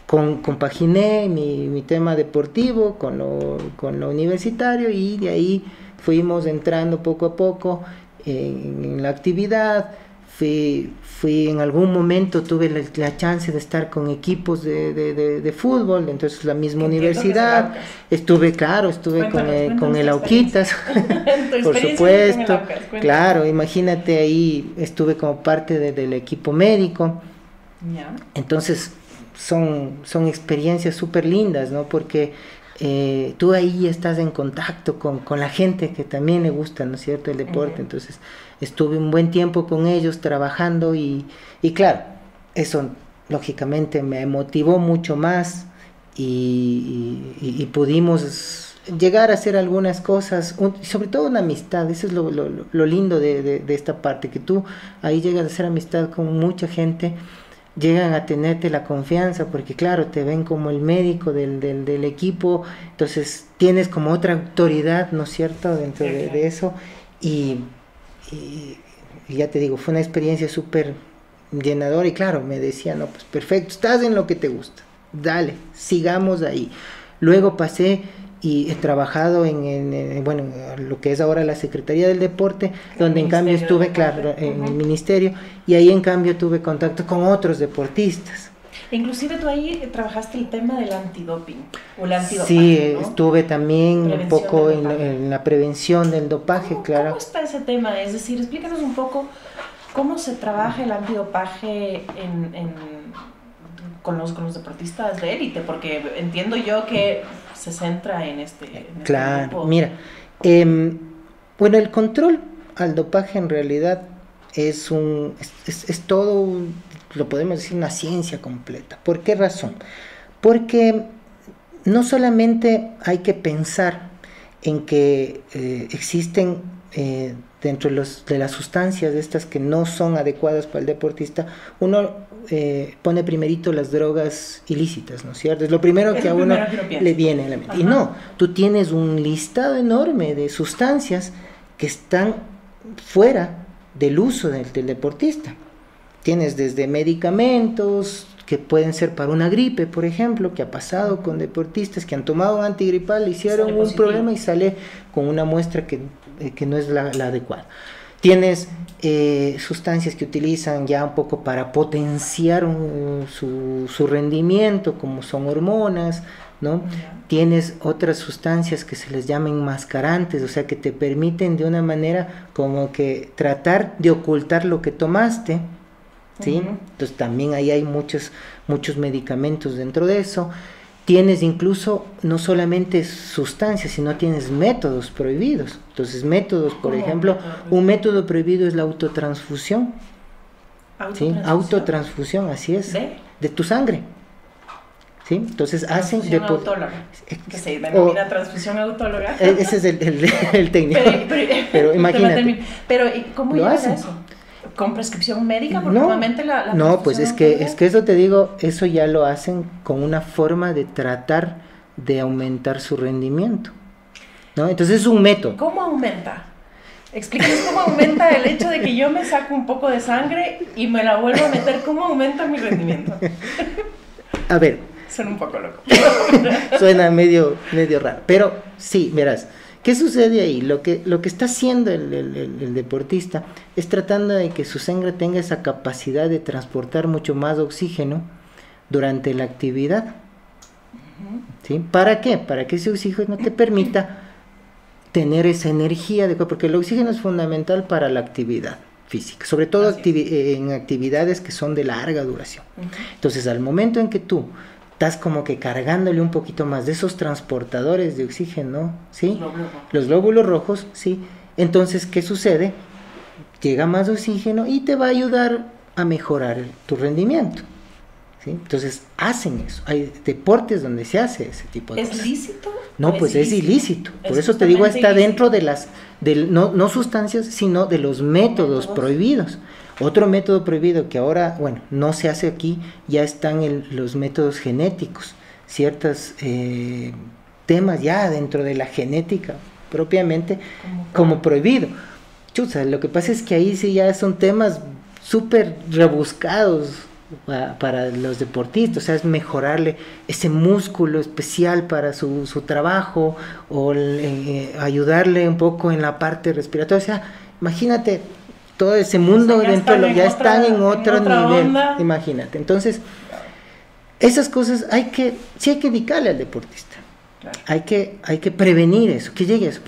compaginé mi tema deportivo con lo universitario y de ahí fuimos entrando poco a poco en la actividad. Fui en algún momento tuve la chance de estar con equipos de fútbol, entonces la misma universidad, estuve con el Auquitas, por supuesto, claro, imagínate ahí estuve como parte del equipo médico, yeah. Entonces son experiencias súper lindas, ¿no? Porque tú ahí estás en contacto con la gente que también le gusta, ¿no es cierto?, el deporte. Uh-huh. Entonces estuve un buen tiempo con ellos trabajando y claro, eso lógicamente me motivó mucho más y pudimos llegar a hacer algunas cosas, sobre todo una amistad. Eso es lo lindo de esta parte, que tú ahí llegas a hacer amistad con mucha gente, llegan a tenerte la confianza, porque claro, te ven como el médico del equipo, entonces tienes como otra autoridad, ¿no es cierto?, dentro de eso, y ya te digo, fue una experiencia súper llenadora, y claro, me decía, no, pues perfecto, estás en lo que te gusta, dale, sigamos ahí. Luego pasé y he trabajado en lo que es ahora la Secretaría del Deporte, donde en cambio estuve, claro, en el ministerio, y ahí en cambio tuve contacto con otros deportistas. Inclusive tú ahí trabajaste el tema del antidoping, o el antidopaje, sí, ¿no? Estuve también un poco en la prevención del dopaje, claro. ¿Cómo está ese tema? Es decir, explícanos un poco cómo se trabaja el antidopaje con los deportistas de élite, porque entiendo yo que se centra en este claro, grupo. Mira, bueno, el control al dopaje en realidad es todo, lo podemos decir, una ciencia completa. ¿Por qué razón? Porque no solamente hay que pensar en que existen dentro de las sustancias estas que no son adecuadas para el deportista, uno pone primerito las drogas ilícitas, ¿no es cierto? Es lo primero que a uno le viene a la mente. Ajá. Y no, tú tienes un listado enorme de sustancias que están fuera del uso del deportista. Tienes desde medicamentos que pueden ser para una gripe, por ejemplo, que ha pasado con deportistas que han tomado un antigripal, hicieron un problema y sale con una muestra que no es la adecuada. Tienes sustancias que utilizan ya un poco para potenciar su rendimiento, como son hormonas, ¿no? Tienes otras sustancias que se les llama enmascarantes, o sea, que te permiten de una manera como que tratar de ocultar lo que tomaste, ¿sí? Entonces también ahí hay muchos medicamentos dentro de eso. Tienes incluso no solamente sustancias, sino tienes métodos prohibidos. Entonces métodos, por ejemplo, un método prohibido es la autotransfusión. ¿Sí? Autotransfusión, así es, de tu sangre. ¿Sí? Entonces hacen autóloga, que se denomina transfusión autóloga. Ese es el técnico. Pero imagínate. Pero ¿cómo llegas a eso? ¿Con prescripción médica? Porque normalmente no, pues es que eso te digo, eso ya lo hacen con una forma de tratar de aumentar su rendimiento, ¿no? Entonces es un método. ¿Cómo aumenta? Explícanos cómo aumenta el hecho de que yo me saco un poco de sangre y me la vuelvo a meter. ¿Cómo aumenta mi rendimiento? A ver. Suena un poco loco. Suena medio raro, pero sí, verás. ¿Qué sucede ahí? Lo que está haciendo el deportista es tratando de que su sangre tenga esa capacidad de transportar mucho más oxígeno durante la actividad. ¿Sí? ¿Para qué? Para que ese oxígeno te permita tener esa energía, porque el oxígeno es fundamental para la actividad física, sobre todo en actividades que son de larga duración. Entonces, al momento en que tú estás como que cargándole un poquito más de esos transportadores de oxígeno, ¿sí? Los glóbulos rojos, ¿sí? Entonces, ¿qué sucede? Llega más oxígeno y te va a ayudar a mejorar tu rendimiento, ¿sí? Entonces, hacen eso. Hay deportes donde se hace ese tipo de cosas. ¿Es lícito? No, pues es ilícito. Por eso te digo, está dentro de no sustancias, sino de los métodos prohibidos. Otro método prohibido que ahora, bueno, no se hace aquí, ya están los métodos genéticos, ciertos temas ya dentro de la genética propiamente como prohibido. Chusa, lo que pasa es que ahí sí ya son temas súper rebuscados para los deportistas, o sea, es mejorarle ese músculo especial para su trabajo o ayudarle un poco en la parte respiratoria, o sea, imagínate todo ese mundo dentro ya están en otro nivel, onda. Imagínate. Entonces, esas cosas sí hay que dedicarle al deportista. Claro. Hay que prevenir eso, que llegue a eso.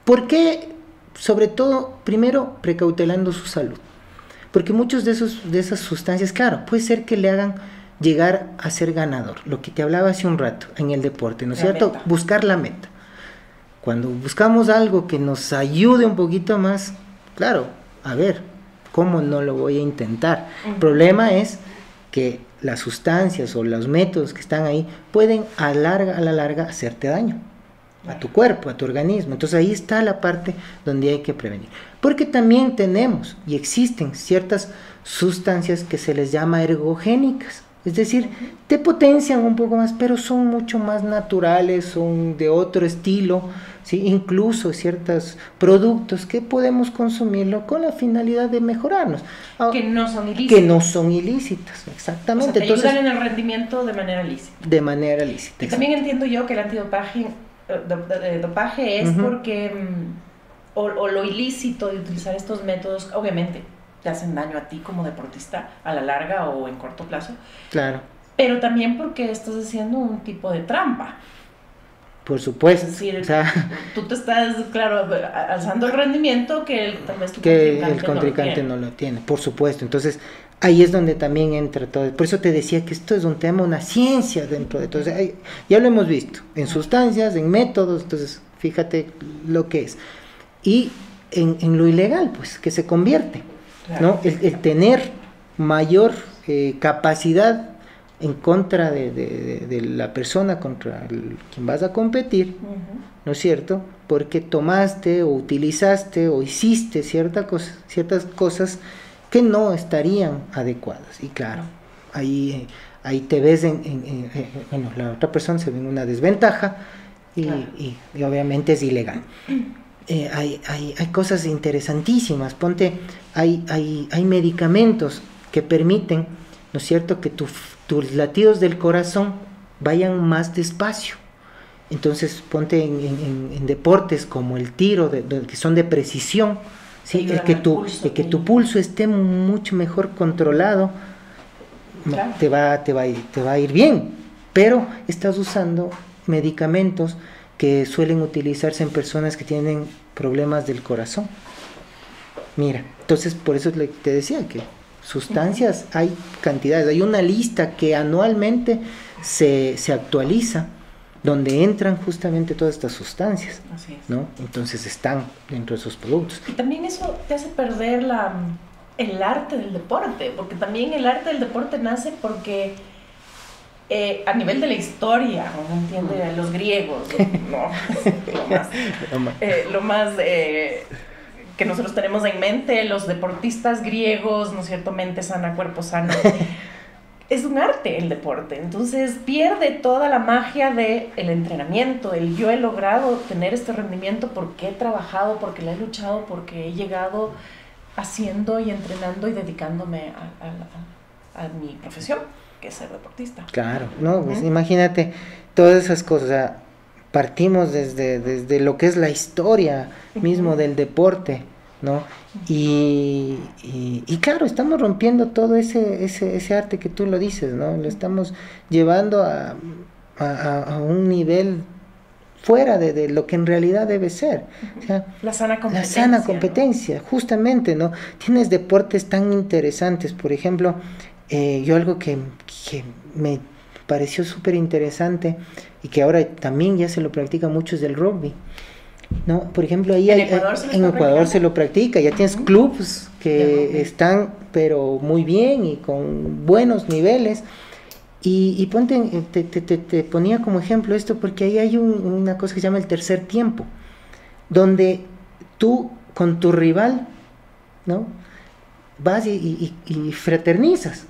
¿Por qué? Sobre todo, primero, precautelando su salud. Porque muchos de esas sustancias, claro, puede ser que le hagan llegar a ser ganador. Lo que te hablaba hace un rato en el deporte, ¿no es cierto? Meta. Buscar la meta. Cuando buscamos algo que nos ayude un poquito más, claro, a ver, ¿cómo no lo voy a intentar? El problema es que las sustancias o los métodos que están ahí pueden a la larga hacerte daño a tu cuerpo, a tu organismo. Entonces ahí está la parte donde hay que prevenir. Porque también tenemos y existen ciertas sustancias que se les llama ergogénicas. Es decir, te potencian un poco más, pero son mucho más naturales, son de otro estilo, ¿sí? Incluso ciertos productos que podemos consumirlo con la finalidad de mejorarnos. Que no son ilícitos. Que no son ilícitas, exactamente. O sea, te ayudan en el rendimiento de manera lícita. De manera lícita. Y también entiendo yo que el antidopaje es porque, o lo ilícito de utilizar estos métodos, obviamente, te hacen daño a ti como deportista a la larga o en corto plazo. Claro. Pero también porque estás haciendo un tipo de trampa. Por supuesto. Es decir, tú te estás, claro, alzando el rendimiento que tal vez tu contrincante no lo tiene. Por supuesto. Entonces, ahí es donde también entra todo. Por eso te decía que esto es un tema, una ciencia dentro de todo. O sea, ya lo hemos visto en sustancias, en métodos. Entonces, fíjate lo que es. Y en lo ilegal, pues, que se convierte. Claro. ¿No? El tener mayor capacidad en contra de la persona contra quien vas a competir, ¿no es cierto? Porque tomaste o utilizaste o hiciste ciertas cosas que no estarían adecuadas. Y claro, ahí te ves bueno, la otra persona se ve en una desventaja y obviamente es ilegal. Hay cosas interesantísimas. Ponte, hay medicamentos que permiten, ¿no es cierto?, que tus latidos del corazón vayan más despacio. Entonces, ponte en deportes como el tiro, que son de precisión, Sí, el que tu pulso esté mucho mejor controlado, Claro. te va a ir bien, pero estás usando medicamentos que suelen utilizarse en personas que tienen problemas del corazón. Mira, entonces por eso te decía que sustancias hay cantidades, hay una lista que anualmente se actualiza, donde entran justamente todas estas sustancias. Así es. ¿No? Entonces están dentro de esos productos. Y también eso te hace perder el arte del deporte, porque también el arte del deporte nace porque a nivel de la historia, ¿no? ¿Entiende? Los griegos, lo más que nosotros tenemos en mente, los deportistas griegos, ¿no es cierto? Mente sana, cuerpo sano. Es un arte el deporte, entonces pierde toda la magia del entrenamiento, el yo he logrado tener este rendimiento porque he trabajado, porque le he luchado, porque he llegado haciendo y entrenando y dedicándome a mi profesión, que es ser deportista. Claro, no, pues imagínate todas esas cosas, o sea, partimos desde lo que es la historia mismo del deporte, ¿no? Y claro, estamos rompiendo todo ese arte que tú lo dices, ¿no? Lo estamos llevando a un nivel fuera de lo que en realidad debe ser. O sea, la sana competencia. La sana competencia, ¿no? Justamente, ¿no? Tienes deportes tan interesantes, por ejemplo, yo algo que me pareció súper interesante y que ahora también ya se lo practica mucho es el rugby. No, por ejemplo, ahí en Ecuador se lo practica, ya tienes clubes que están pero muy bien y con buenos niveles y ponte, te ponía como ejemplo esto porque ahí hay una cosa que se llama el tercer tiempo, donde tú con tu rival, ¿no? Vas y fraternizas.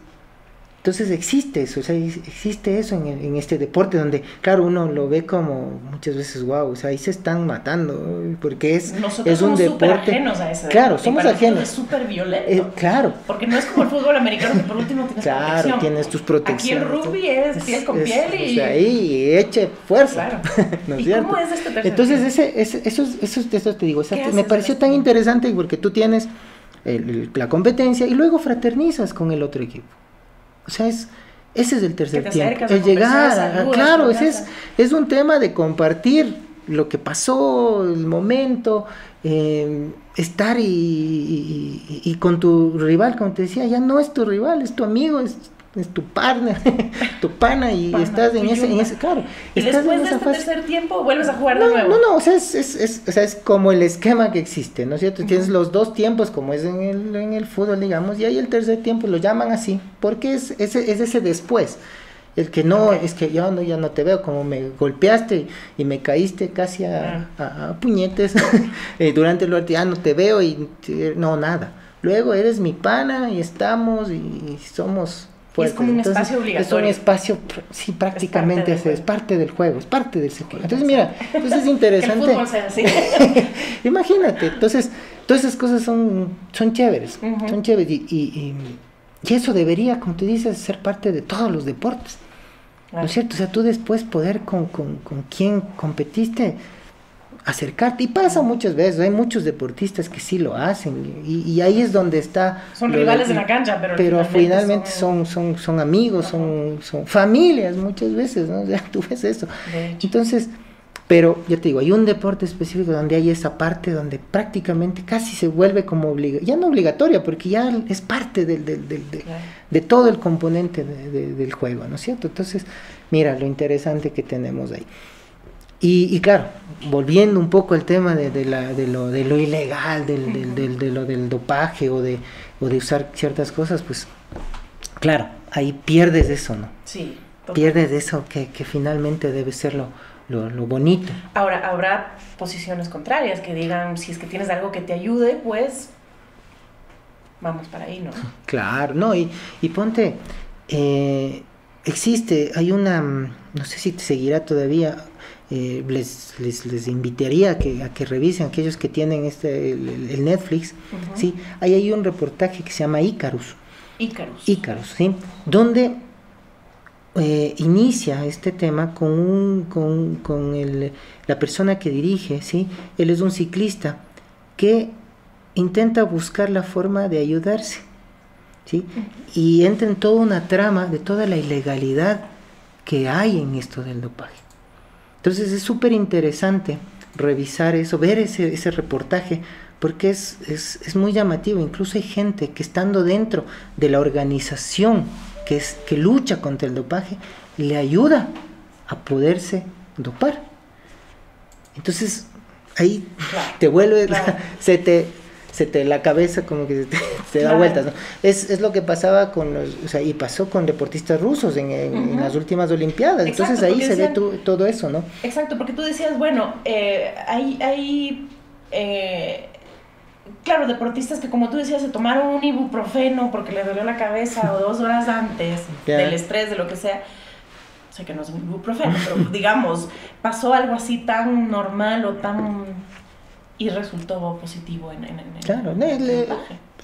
Entonces existe eso, o sea, existe eso en este deporte donde, claro, uno lo ve como muchas veces, wow, o sea, ahí se están matando, porque es un deporte. Nosotros ajenos a ese deporte. Claro, somos ajenos. Es súper violento. Claro. Porque no es como el fútbol americano que por último tienes protección. Claro, tienes tus protecciones. Aquí el rugby es piel con piel y... O sea, ahí eche fuerza. Claro. ¿No es ¿Y cierto? cómo es este tercer Entonces, eso te digo, o sea, me pareció tan interesante porque tú tienes la competencia y luego fraternizas con el otro equipo. O sea, ese es el tercer tiempo, el llegar, claro, es un tema de compartir lo que pasó, el momento, estar y con tu rival, como te decía, ya no es tu rival, es tu amigo, es tu partner, tu pana, y estás en ese, claro. Y estás después de este tercer tiempo vuelves a jugar de nuevo. No, o sea, es como el esquema que existe, ¿no es cierto? Tienes los dos tiempos, como es en el fútbol, digamos, y ahí el tercer tiempo lo llaman así, porque es ese después. El que no, es que yo ya no te veo, como me golpeaste y me caíste casi a puñetes durante el partido, ya no te veo no, nada. Luego eres mi pana y estamos y somos... Es como un espacio obligatorio. Es un espacio, sí, prácticamente es parte del juego, es parte de ese juego. Entonces, mira, es interesante. Que el fútbol sea así. Imagínate, entonces, todas esas cosas son chéveres, son chéveres y eso debería, como tú dices, ser parte de todos los deportes. ¿No es cierto? O sea, tú después poder con quien competiste, acercarte, y pasa muchas veces, hay muchos deportistas que sí lo hacen y ahí es donde está, son rivales en la cancha, pero finalmente son amigos, son familias muchas veces, ¿no? O sea, tú ves eso. Entonces, pero yo te digo, hay un deporte específico donde hay esa parte donde prácticamente casi se vuelve como ya no obligatoria, porque ya es parte de todo el componente del juego, ¿no es cierto? Entonces, mira lo interesante que tenemos ahí. Y claro, volviendo un poco al tema de lo ilegal, del dopaje o de usar ciertas cosas, pues claro, ahí pierdes eso, ¿no? Sí. Pierdes eso que finalmente debe ser lo bonito. Ahora, habrá posiciones contrarias que digan, si es que tienes algo que te ayude, pues vamos para ahí, ¿no? Claro, no, y ponte, hay una, no sé si te seguirá todavía, les invitaría a que revisen aquellos que tienen el Netflix, ¿sí? Ahí hay un reportaje que se llama Icarus, ¿sí? Donde inicia este tema con la persona que dirige, ¿sí? Él es un ciclista que intenta buscar la forma de ayudarse, ¿sí? Y entra en toda una trama de toda la ilegalidad que hay en esto del dopaje. Entonces es súper interesante revisar eso, ver ese reportaje, porque es muy llamativo. Incluso hay gente que estando dentro de la organización que lucha contra el dopaje, le ayuda a poderse dopar. Entonces ahí te vuelve, se te la cabeza como que se da vueltas, ¿no? Es lo que pasaba con y pasó con deportistas rusos en las últimas Olimpiadas. Exacto, entonces ahí se ve todo eso, ¿no? Exacto, porque tú decías, bueno, claro, deportistas que, como tú decías, se tomaron un ibuprofeno porque les dolió la cabeza o 2 horas antes del estrés, de lo que sea. Sé que no es un ibuprofeno, pero digamos, pasó algo así tan normal o tan... y resultó positivo en claro, el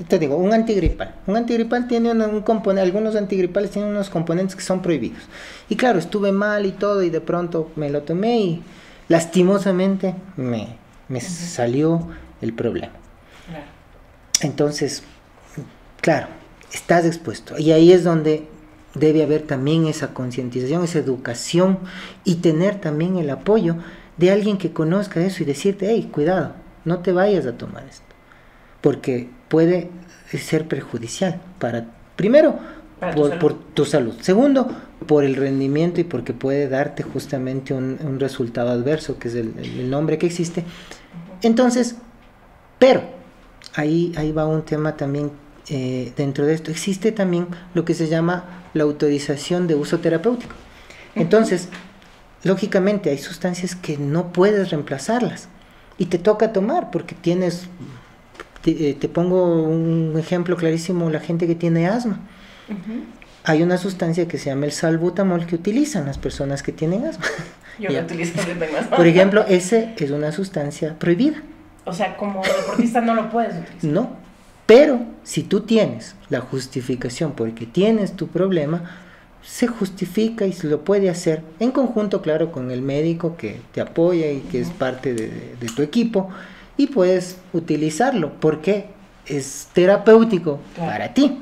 te digo, un antigripal tiene un componente, algunos antigripales tienen unos componentes que son prohibidos. Y claro, estuve mal y todo, y de pronto me lo tomé y lastimosamente me salió el problema. Claro. Entonces, claro, estás expuesto. Y ahí es donde debe haber también esa concientización, esa educación, y tener también el apoyo de alguien que conozca eso y decirte, hey, cuidado, no te vayas a tomar esto, porque puede ser perjudicial primero por tu salud, segundo por el rendimiento y porque puede darte justamente un resultado adverso, que es el nombre que existe. Entonces, pero ahí va un tema también dentro de esto. Existe también lo que se llama la autorización de uso terapéutico. Entonces, lógicamente hay sustancias que no puedes reemplazarlas y te toca tomar porque tienes, te pongo un ejemplo clarísimo, la gente que tiene asma. Hay una sustancia que se llama el salbutamol que utilizan las personas que tienen asma. Yo lo utilizo porque tengo asma. Por ejemplo, ese es una sustancia prohibida. O sea, como deportista no lo puedes utilizar. No, pero si tú tienes la justificación porque tienes tu problema, se justifica y se lo puede hacer en conjunto, claro, con el médico que te apoya y que es parte de tu equipo, y puedes utilizarlo porque es terapéutico para ti.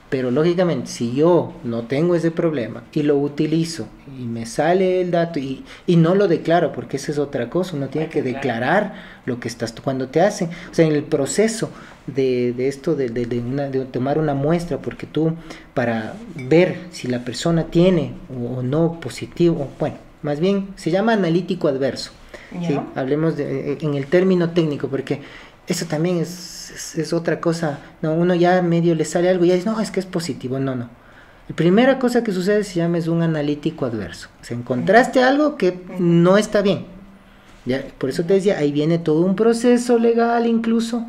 Pero lógicamente, si yo no tengo ese problema y lo utilizo y me sale el dato y no lo declaro, porque esa es otra cosa, uno tiene que declarar lo que estás cuando te hacen, o sea, en el proceso de esto de tomar una muestra, porque tú, para ver si la persona tiene o no positivo, bueno, más bien se llama analítico adverso, ¿sí? Hablemos en el término técnico, porque eso también es otra cosa, no, uno ya medio le sale algo y ya dice, no, es que es positivo, no. La primera cosa que sucede se llama es un analítico adverso, o sea, encontraste algo que no está bien, ya, por eso te decía, ahí viene todo un proceso legal incluso,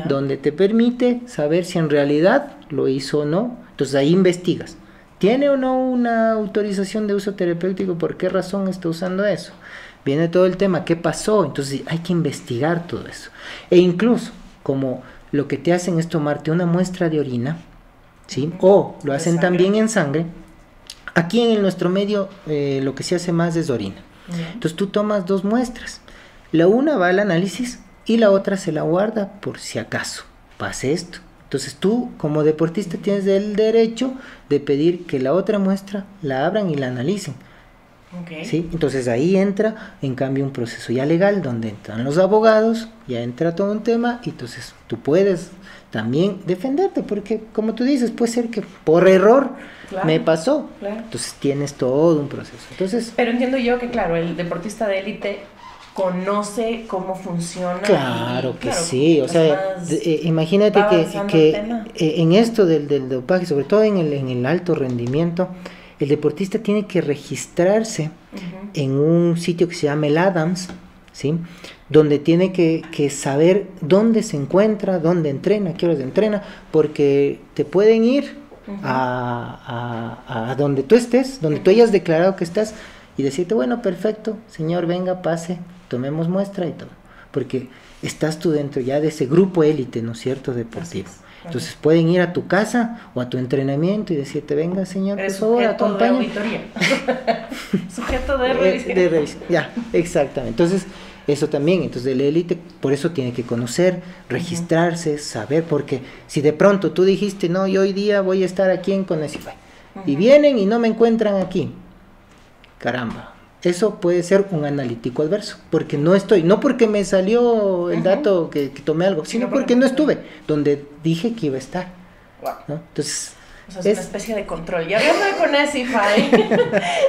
donde te permite saber si en realidad lo hizo o no. Entonces ahí investigas, ¿tiene o no una autorización de uso terapéutico? ¿Por qué razón está usando eso? Viene todo el tema, ¿qué pasó? Entonces hay que investigar todo eso. E incluso, como lo que te hacen es tomarte una muestra de orina, ¿sí? O lo hacen también en sangre. Aquí en nuestro medio lo que se hace más es orina. Entonces tú tomas 2 muestras. La una va al análisis y la otra se la guarda por si acaso pase esto. Entonces tú, como deportista, tienes el derecho de pedir que la otra muestra la abran y la analicen. ¿Sí? Entonces ahí entra en cambio un proceso ya legal donde entran los abogados, ya entra todo un tema, y entonces tú puedes también defenderte, porque como tú dices, puede ser que por error me pasó, entonces tienes todo un proceso. Entonces, pero entiendo yo que claro, el deportista de élite conoce cómo funciona. Claro que sí, o sea, imagínate que en esto del dopaje, sobre todo en el alto rendimiento, el deportista tiene que registrarse en un sitio que se llama el ADAMS, ¿sí? Donde tiene que saber dónde se encuentra, dónde entrena, qué horas entrena, porque te pueden ir a donde tú estés, donde tú hayas declarado que estás, y decirte, bueno, perfecto, señor, venga, pase, tomemos muestra y todo, porque estás tú dentro ya de ese grupo élite, ¿no es cierto?, deportivo. Entonces pueden ir a tu casa o a tu entrenamiento y decirte, venga, señor, por favor, acompáñame. Sujeto de revisión. Ya, exactamente. Entonces, eso también. Entonces el élite por eso tiene que conocer, registrarse, saber, porque si de pronto tú dijiste, no, yo hoy día voy a estar aquí en Conexify, y vienen y no me encuentran aquí, caramba. Eso puede ser un analítico adverso, porque no estoy, no porque me salió el dato que tomé algo, sino porque no estuve donde dije que iba a estar. Wow. ¿No? Entonces, o sea, es una especie de control. Y hablando de Conexify,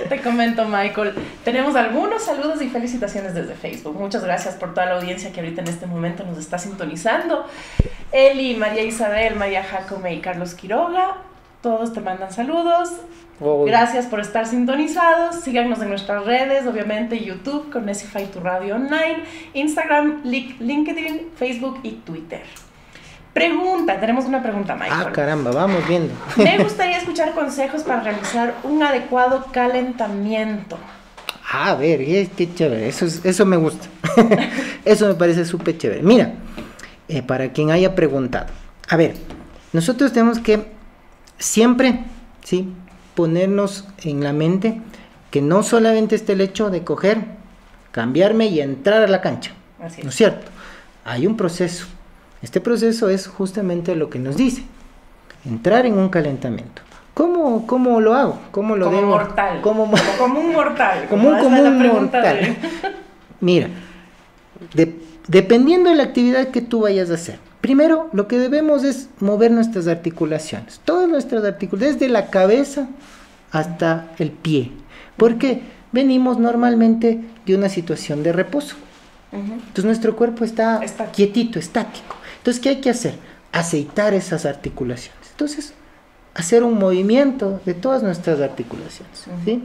te comento, Michael, tenemos algunos saludos y felicitaciones desde Facebook. Muchas gracias por toda la audiencia que ahorita en este momento nos está sintonizando. Eli, María Isabel, María Jacome y Carlos Quiroga, todos te mandan saludos. Gracias por estar sintonizados. Síganos en nuestras redes, obviamente YouTube, Conexify tu radio online, Instagram, LinkedIn, Facebook y Twitter. Pregunta, tenemos una pregunta, Michael. Ah, caramba, vamos viendo. Me gustaría escuchar consejos para realizar un adecuado calentamiento. A ver, qué chévere, eso me gusta. Eso me parece súper chévere. Mira, para quien haya preguntado, a ver, nosotros tenemos que siempre, ¿sí?, ponernos en la mente que no solamente está el hecho de coger, cambiarme y entrar a la cancha. Así es. ¿No es cierto? Hay un proceso. Este proceso es justamente lo que nos dice, entrar en un calentamiento. ¿Cómo lo hago? ¿Cómo lo como debo? Mortal. Como un mortal. Como un mortal. Mira, dependiendo de la actividad que tú vayas a hacer, primero lo que debemos es mover nuestras articulaciones, todas nuestras articulaciones, desde la cabeza hasta el pie, porque venimos normalmente de una situación de reposo. Entonces nuestro cuerpo está quietito, estático. Entonces, ¿qué hay que hacer? Aceitar esas articulaciones. Entonces, hacer un movimiento de todas nuestras articulaciones, ¿sí?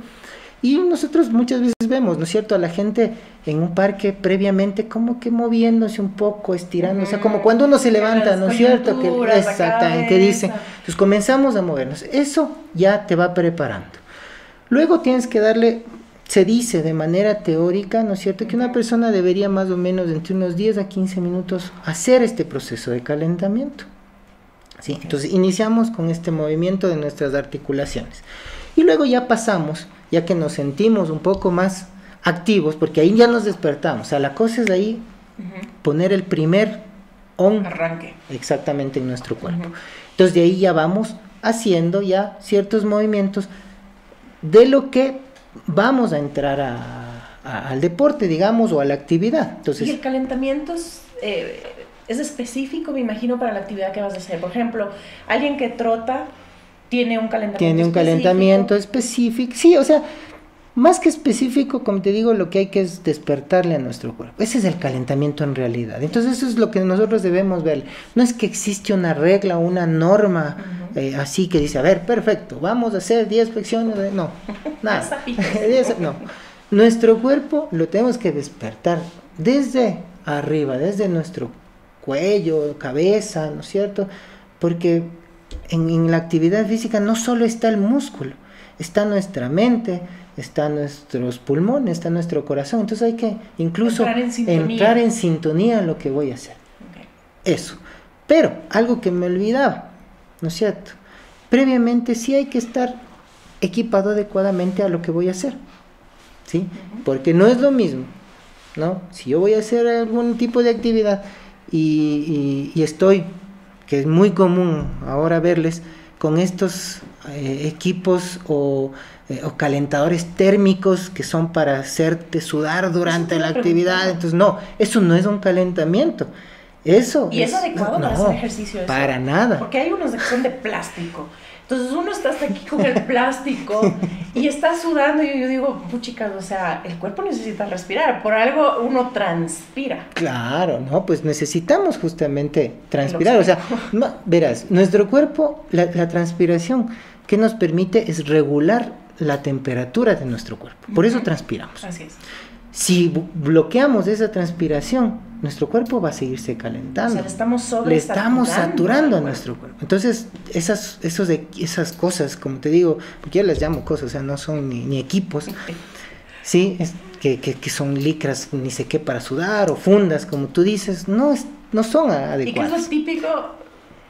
Y nosotros muchas veces vemos, ¿no es cierto?, a la gente en un parque previamente como que moviéndose un poco, estirando, o sea, como cuando uno se levanta, ¿no es cierto? Exactamente, que dicen. Entonces comenzamos a movernos. Eso ya te va preparando. Luego tienes que darle, se dice de manera teórica, ¿no es cierto?, que una persona debería más o menos entre unos 10 a 15 minutos hacer este proceso de calentamiento. ¿Sí? Entonces iniciamos con este movimiento de nuestras articulaciones. Y luego ya pasamos, ya que nos sentimos un poco más activos, porque ahí ya nos despertamos. O sea, la cosa es ahí poner el primer arranque. Exactamente en nuestro cuerpo. Entonces de ahí ya vamos haciendo ya ciertos movimientos de lo que vamos a entrar al deporte, digamos, o a la actividad. Entonces, y el calentamiento es específico, me imagino, para la actividad que vas a hacer. Por ejemplo, alguien que trota tiene un calentamiento específico. Sí, o sea, más que específico, como te digo, lo que hay que es despertarle a nuestro cuerpo. Ese es el calentamiento en realidad. Entonces eso es lo que nosotros debemos ver. No es que existe una regla, una norma así que dice, a ver, perfecto, vamos a hacer 10 flexiones. No, nada. No. Nuestro cuerpo lo tenemos que despertar desde arriba, desde nuestro cuello, cabeza, ¿no es cierto? Porque en la actividad física no solo está el músculo, está nuestra mente, están nuestros pulmones, está nuestro corazón. Entonces hay que incluso entrar en sintonía en lo que voy a hacer. Eso. Pero algo que me olvidaba, ¿no es cierto? Previamente sí hay que estar equipado adecuadamente a lo que voy a hacer, ¿sí? Porque no es lo mismo, ¿no? Si yo voy a hacer algún tipo de actividad y estoy, que es muy común ahora verles, con estos equipos o calentadores térmicos que son para hacerte sudar durante la actividad. Entonces no, eso no es un calentamiento. Eso ¿Y es adecuado para hacer ejercicio? Para nada. Porque hay unos que son de plástico. Entonces uno está hasta aquí con el plástico y está sudando y yo digo, puchicas, o sea, el cuerpo necesita respirar, por algo uno transpira. Claro, no, pues necesitamos justamente transpirar, o sea, no, verás, nuestro cuerpo, la transpiración que nos permite es regular la temperatura de nuestro cuerpo, por eso transpiramos. Así es. Si bloqueamos esa transpiración, nuestro cuerpo va a seguirse calentando. O sea, le estamos saturando a nuestro cuerpo. Entonces, esas cosas, como te digo, porque yo las llamo cosas, o sea, no son ni equipos, ¿sí? Que son licras, ni sé qué, para sudar, o fundas, como tú dices, no son adecuadas. ¿Y qué es lo típico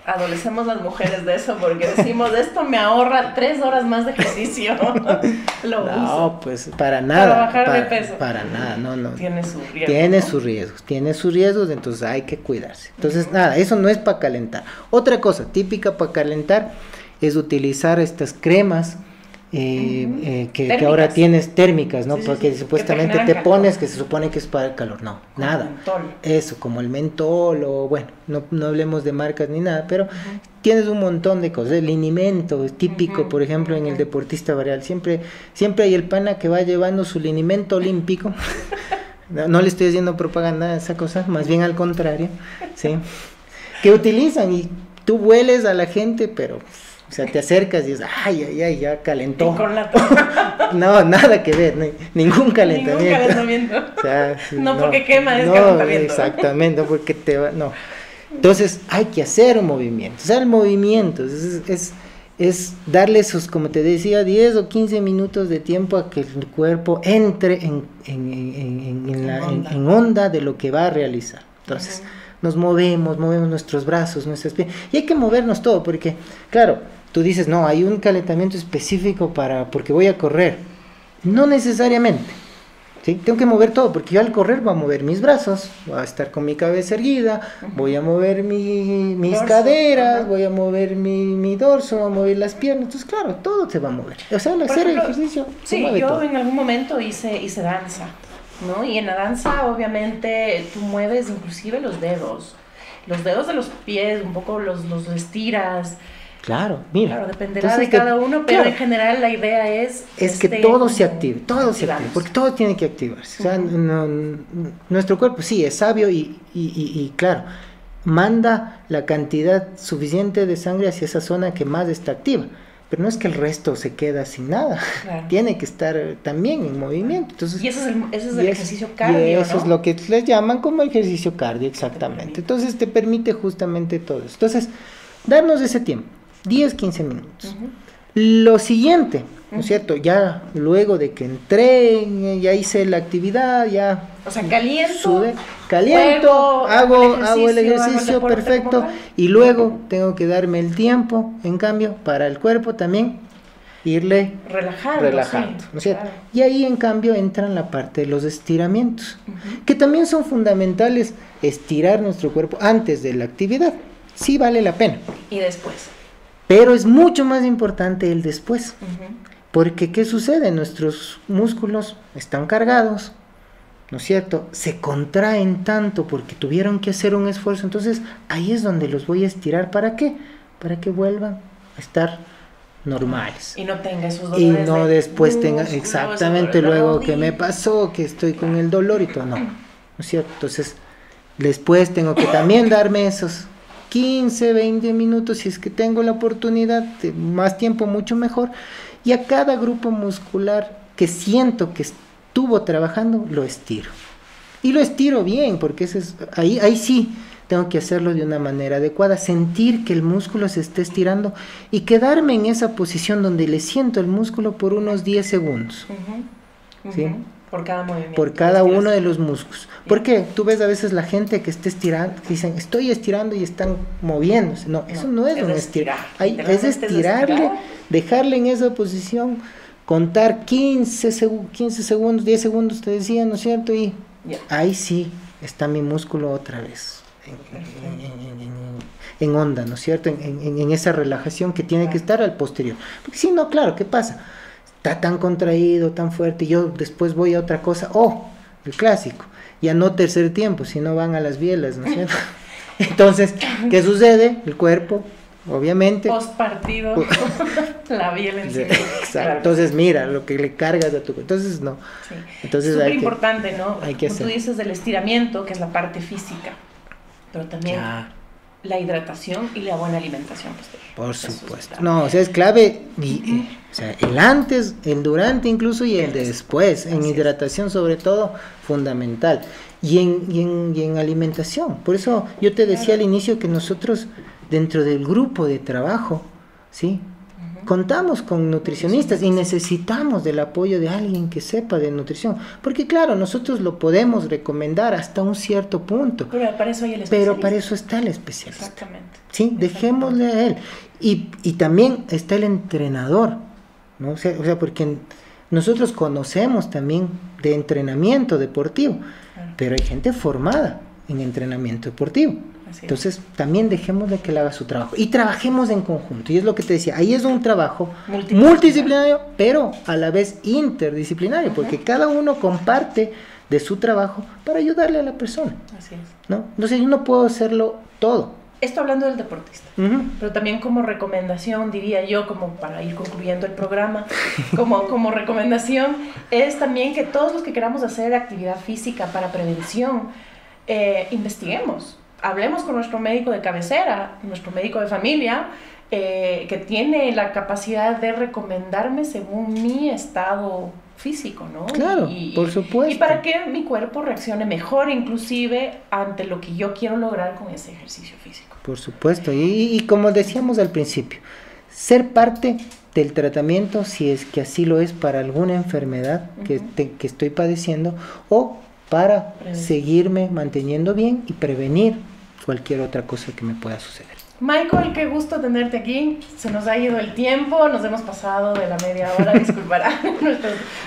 adolecemos las mujeres de eso, porque decimos, esto me ahorra 3 horas más de ejercicio. Lo No, uso. pues para nada. Para bajar de peso. Para nada, no. Tiene sus riesgos. Tiene sus riesgos, entonces hay que cuidarse. Entonces, nada, eso no es para calentar. Otra cosa típica para calentar es utilizar estas cremas que ahora tienes térmicas, ¿no? Sí, Porque sí, supuestamente que te calor. pones que se supone que es para el calor. No, Como nada. mentol. Eso, como el mentol o bueno, no hablemos de marcas ni nada, pero tienes un montón de cosas. El linimento es típico, por ejemplo, en el deportista varial. Siempre hay el pana que va llevando su linimento olímpico. No le estoy haciendo propaganda a esa cosa, más bien al contrario, ¿sí? Que utilizan y tú hueles a la gente, pero, o sea, te acercas y dices, ay, ya calentó. Y con la No, nada que ver, ningún calentamiento. Ningún calentamiento. O sea, No porque quema, es no, calentamiento. exactamente, no porque te va, no. Entonces hay que hacer un movimiento. O sea, el movimiento es darle esos, como te decía, 10 o 15 minutos de tiempo a que el cuerpo entre en onda de lo que va a realizar. Entonces, nos movemos nuestros brazos, nuestras piernas. Y hay que movernos todo, porque, claro, tú dices, no, hay un calentamiento específico porque voy a correr. No necesariamente. ¿Sí? Tengo que mover todo, porque yo al correr voy a mover mis brazos, voy a estar con mi cabeza erguida, voy a mover mis Dorso, caderas, voy a mover mi dorso, voy a mover las piernas. Entonces, claro, todo se va a mover. O sea, al Por hacer ejemplo, ejercicio se sí, mueve yo todo. en algún momento hice danza, ¿no? Y en la danza, obviamente, tú mueves inclusive los dedos de los pies, un poco los estiras. Claro, mira. Claro, dependerá Entonces, de cada uno, pero claro, en general la idea es que todo se como active, todo se active, activarnos. porque todo tiene que activarse. O sea, nuestro cuerpo sí es sabio y claro, manda la cantidad suficiente de sangre hacia esa zona que más está activa. Pero no es que el resto se queda sin nada, Claro. tiene que estar también en movimiento. Entonces, Y ese es el ejercicio cardio, y eso ¿no? es lo que les llaman como ejercicio cardio, exactamente. Entonces te permite justamente todo eso. Entonces, darnos ese tiempo, 10, 15 minutos. Lo siguiente, ¿no es cierto? Ya luego de que entré, ya hice la actividad, ya... O sea, caliento, sudé, caliento, hago el ejercicio deporte perfecto como tal. y luego tengo que darme el tiempo, en cambio, para el cuerpo también, irle relajando, sí, ¿no es cierto? claro. Y ahí en cambio entran la parte de los estiramientos, que también son fundamentales, estirar nuestro cuerpo antes de la actividad, sí vale la pena, Y después. pero es mucho más importante el después, porque ¿qué sucede? Nuestros músculos están cargados, ¿no es cierto? Se contraen tanto porque tuvieron que hacer un esfuerzo, entonces ahí es donde los voy a estirar, ¿para qué? Para que vuelvan a estar normales. Y no tenga esos Y dolores. no de después tenga músculo, exactamente esos dolores de luego que me rodilla. pasó, que estoy con el dolor y todo, no es cierto? Entonces, después tengo que también darme esos 15, 20 minutos, si es que tengo la oportunidad, de más tiempo mucho mejor, y a cada grupo muscular que siento que estuvo trabajando, lo estiro. Y lo estiro bien, porque ahí sí tengo que hacerlo de una manera adecuada, sentir que el músculo se está estirando y quedarme en esa posición donde le siento el músculo por unos 10 segundos. ¿Sí? Por cada movimiento. Por cada uno de los músculos. Porque tú ves a veces la gente que está estirando, que dicen, estoy estirando y están moviéndose. No, eso no es un estirar. Es estirarle, dejarle en esa posición, contar 15 segundos, 10 segundos, te decía, ¿no es cierto? Y ahí sí está mi músculo otra vez en onda, ¿no es cierto? En esa relajación que tiene que estar al posterior. Porque si no, claro, ¿qué pasa? Está tan contraído, tan fuerte, y yo después voy a otra cosa, el clásico, ya no tercer tiempo, sino van a las bielas, ¿no es cierto? Entonces, ¿qué sucede? El cuerpo, obviamente... Post partido, la biela encima. Exacto. Claro. Entonces, mira, lo que le cargas a tu... Entonces, no. Sí. Entonces, Súper importante, ¿no? hay que Como tú hacer. dices del estiramiento, que es la parte física, pero también la hidratación y la buena alimentación posterior. Por Eso supuesto. es No, o sea, es clave, o sea, el antes, el durante incluso y el después. En hidratación sobre todo, fundamental. Y en alimentación. Por eso yo te decía al inicio que nosotros, dentro del grupo de trabajo, ¿sí? contamos con nutricionistas y necesitamos del apoyo de alguien que sepa de nutrición, porque claro, nosotros lo podemos recomendar hasta un cierto punto, pero para eso hay el especialista. Pero para eso está el especialista. Exactamente. Sí, dejémosle a él. Y también está el entrenador, ¿no? O sea, porque nosotros conocemos también de entrenamiento deportivo, pero hay gente formada en entrenamiento deportivo. Entonces también dejemos de que él haga su trabajo y trabajemos en conjunto, y es lo que te decía, ahí es un trabajo multidisciplinario, pero a la vez interdisciplinario, porque cada uno comparte de su trabajo para ayudarle a la persona. Así es. ¿No? Entonces yo no puedo hacerlo todo. Esto hablando del deportista, pero también como recomendación, diría yo, como para ir concluyendo el programa, como recomendación, es también que todos los que queramos hacer actividad física para prevención, investiguemos. Hablemos con nuestro médico de cabecera, nuestro médico de familia, que tiene la capacidad de recomendarme según mi estado físico, ¿no? Claro, por supuesto. Y para que mi cuerpo reaccione mejor, inclusive, ante lo que yo quiero lograr con ese ejercicio físico. Por supuesto, y como decíamos al principio, ser parte del tratamiento, si es que así lo es para alguna enfermedad que estoy padeciendo, o para seguirme manteniendo bien y prevenir cualquier otra cosa que me pueda suceder. Michael, qué gusto tenerte aquí. Se nos ha ido el tiempo, nos hemos pasado de la media hora, disculpará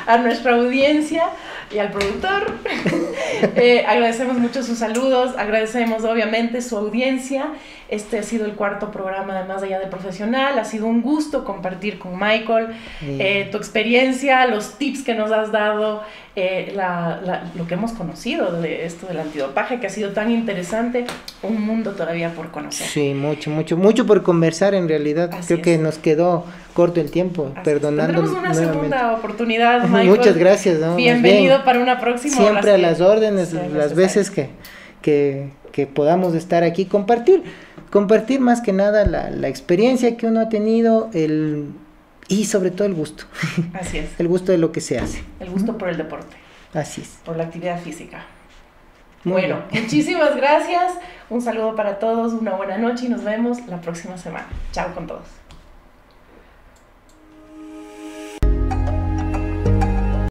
a nuestra audiencia y al productor. Agradecemos mucho sus saludos, agradecemos obviamente su audiencia. Este ha sido el 4º programa de Más Allá de Profesional. Ha sido un gusto compartir con Michael tu experiencia, los tips que nos has dado, lo que hemos conocido de esto del antidopaje, que ha sido tan interesante, un mundo todavía por conocer. Sí, mucho por conversar en realidad. Creo que nos quedó corto el tiempo, perdonándonos. Tendremos una segunda oportunidad, Michael. Muchas gracias, ¿no? Bienvenido para una próxima. Siempre a las órdenes, las veces que podamos estar aquí, compartir más que nada la experiencia que uno ha tenido, y sobre todo el gusto. Así es. El gusto de lo que se hace. El gusto por el deporte. Así es. Por la actividad física. Bueno, muchísimas gracias. Un saludo para todos, una buena noche y nos vemos la próxima semana. Chao con todos.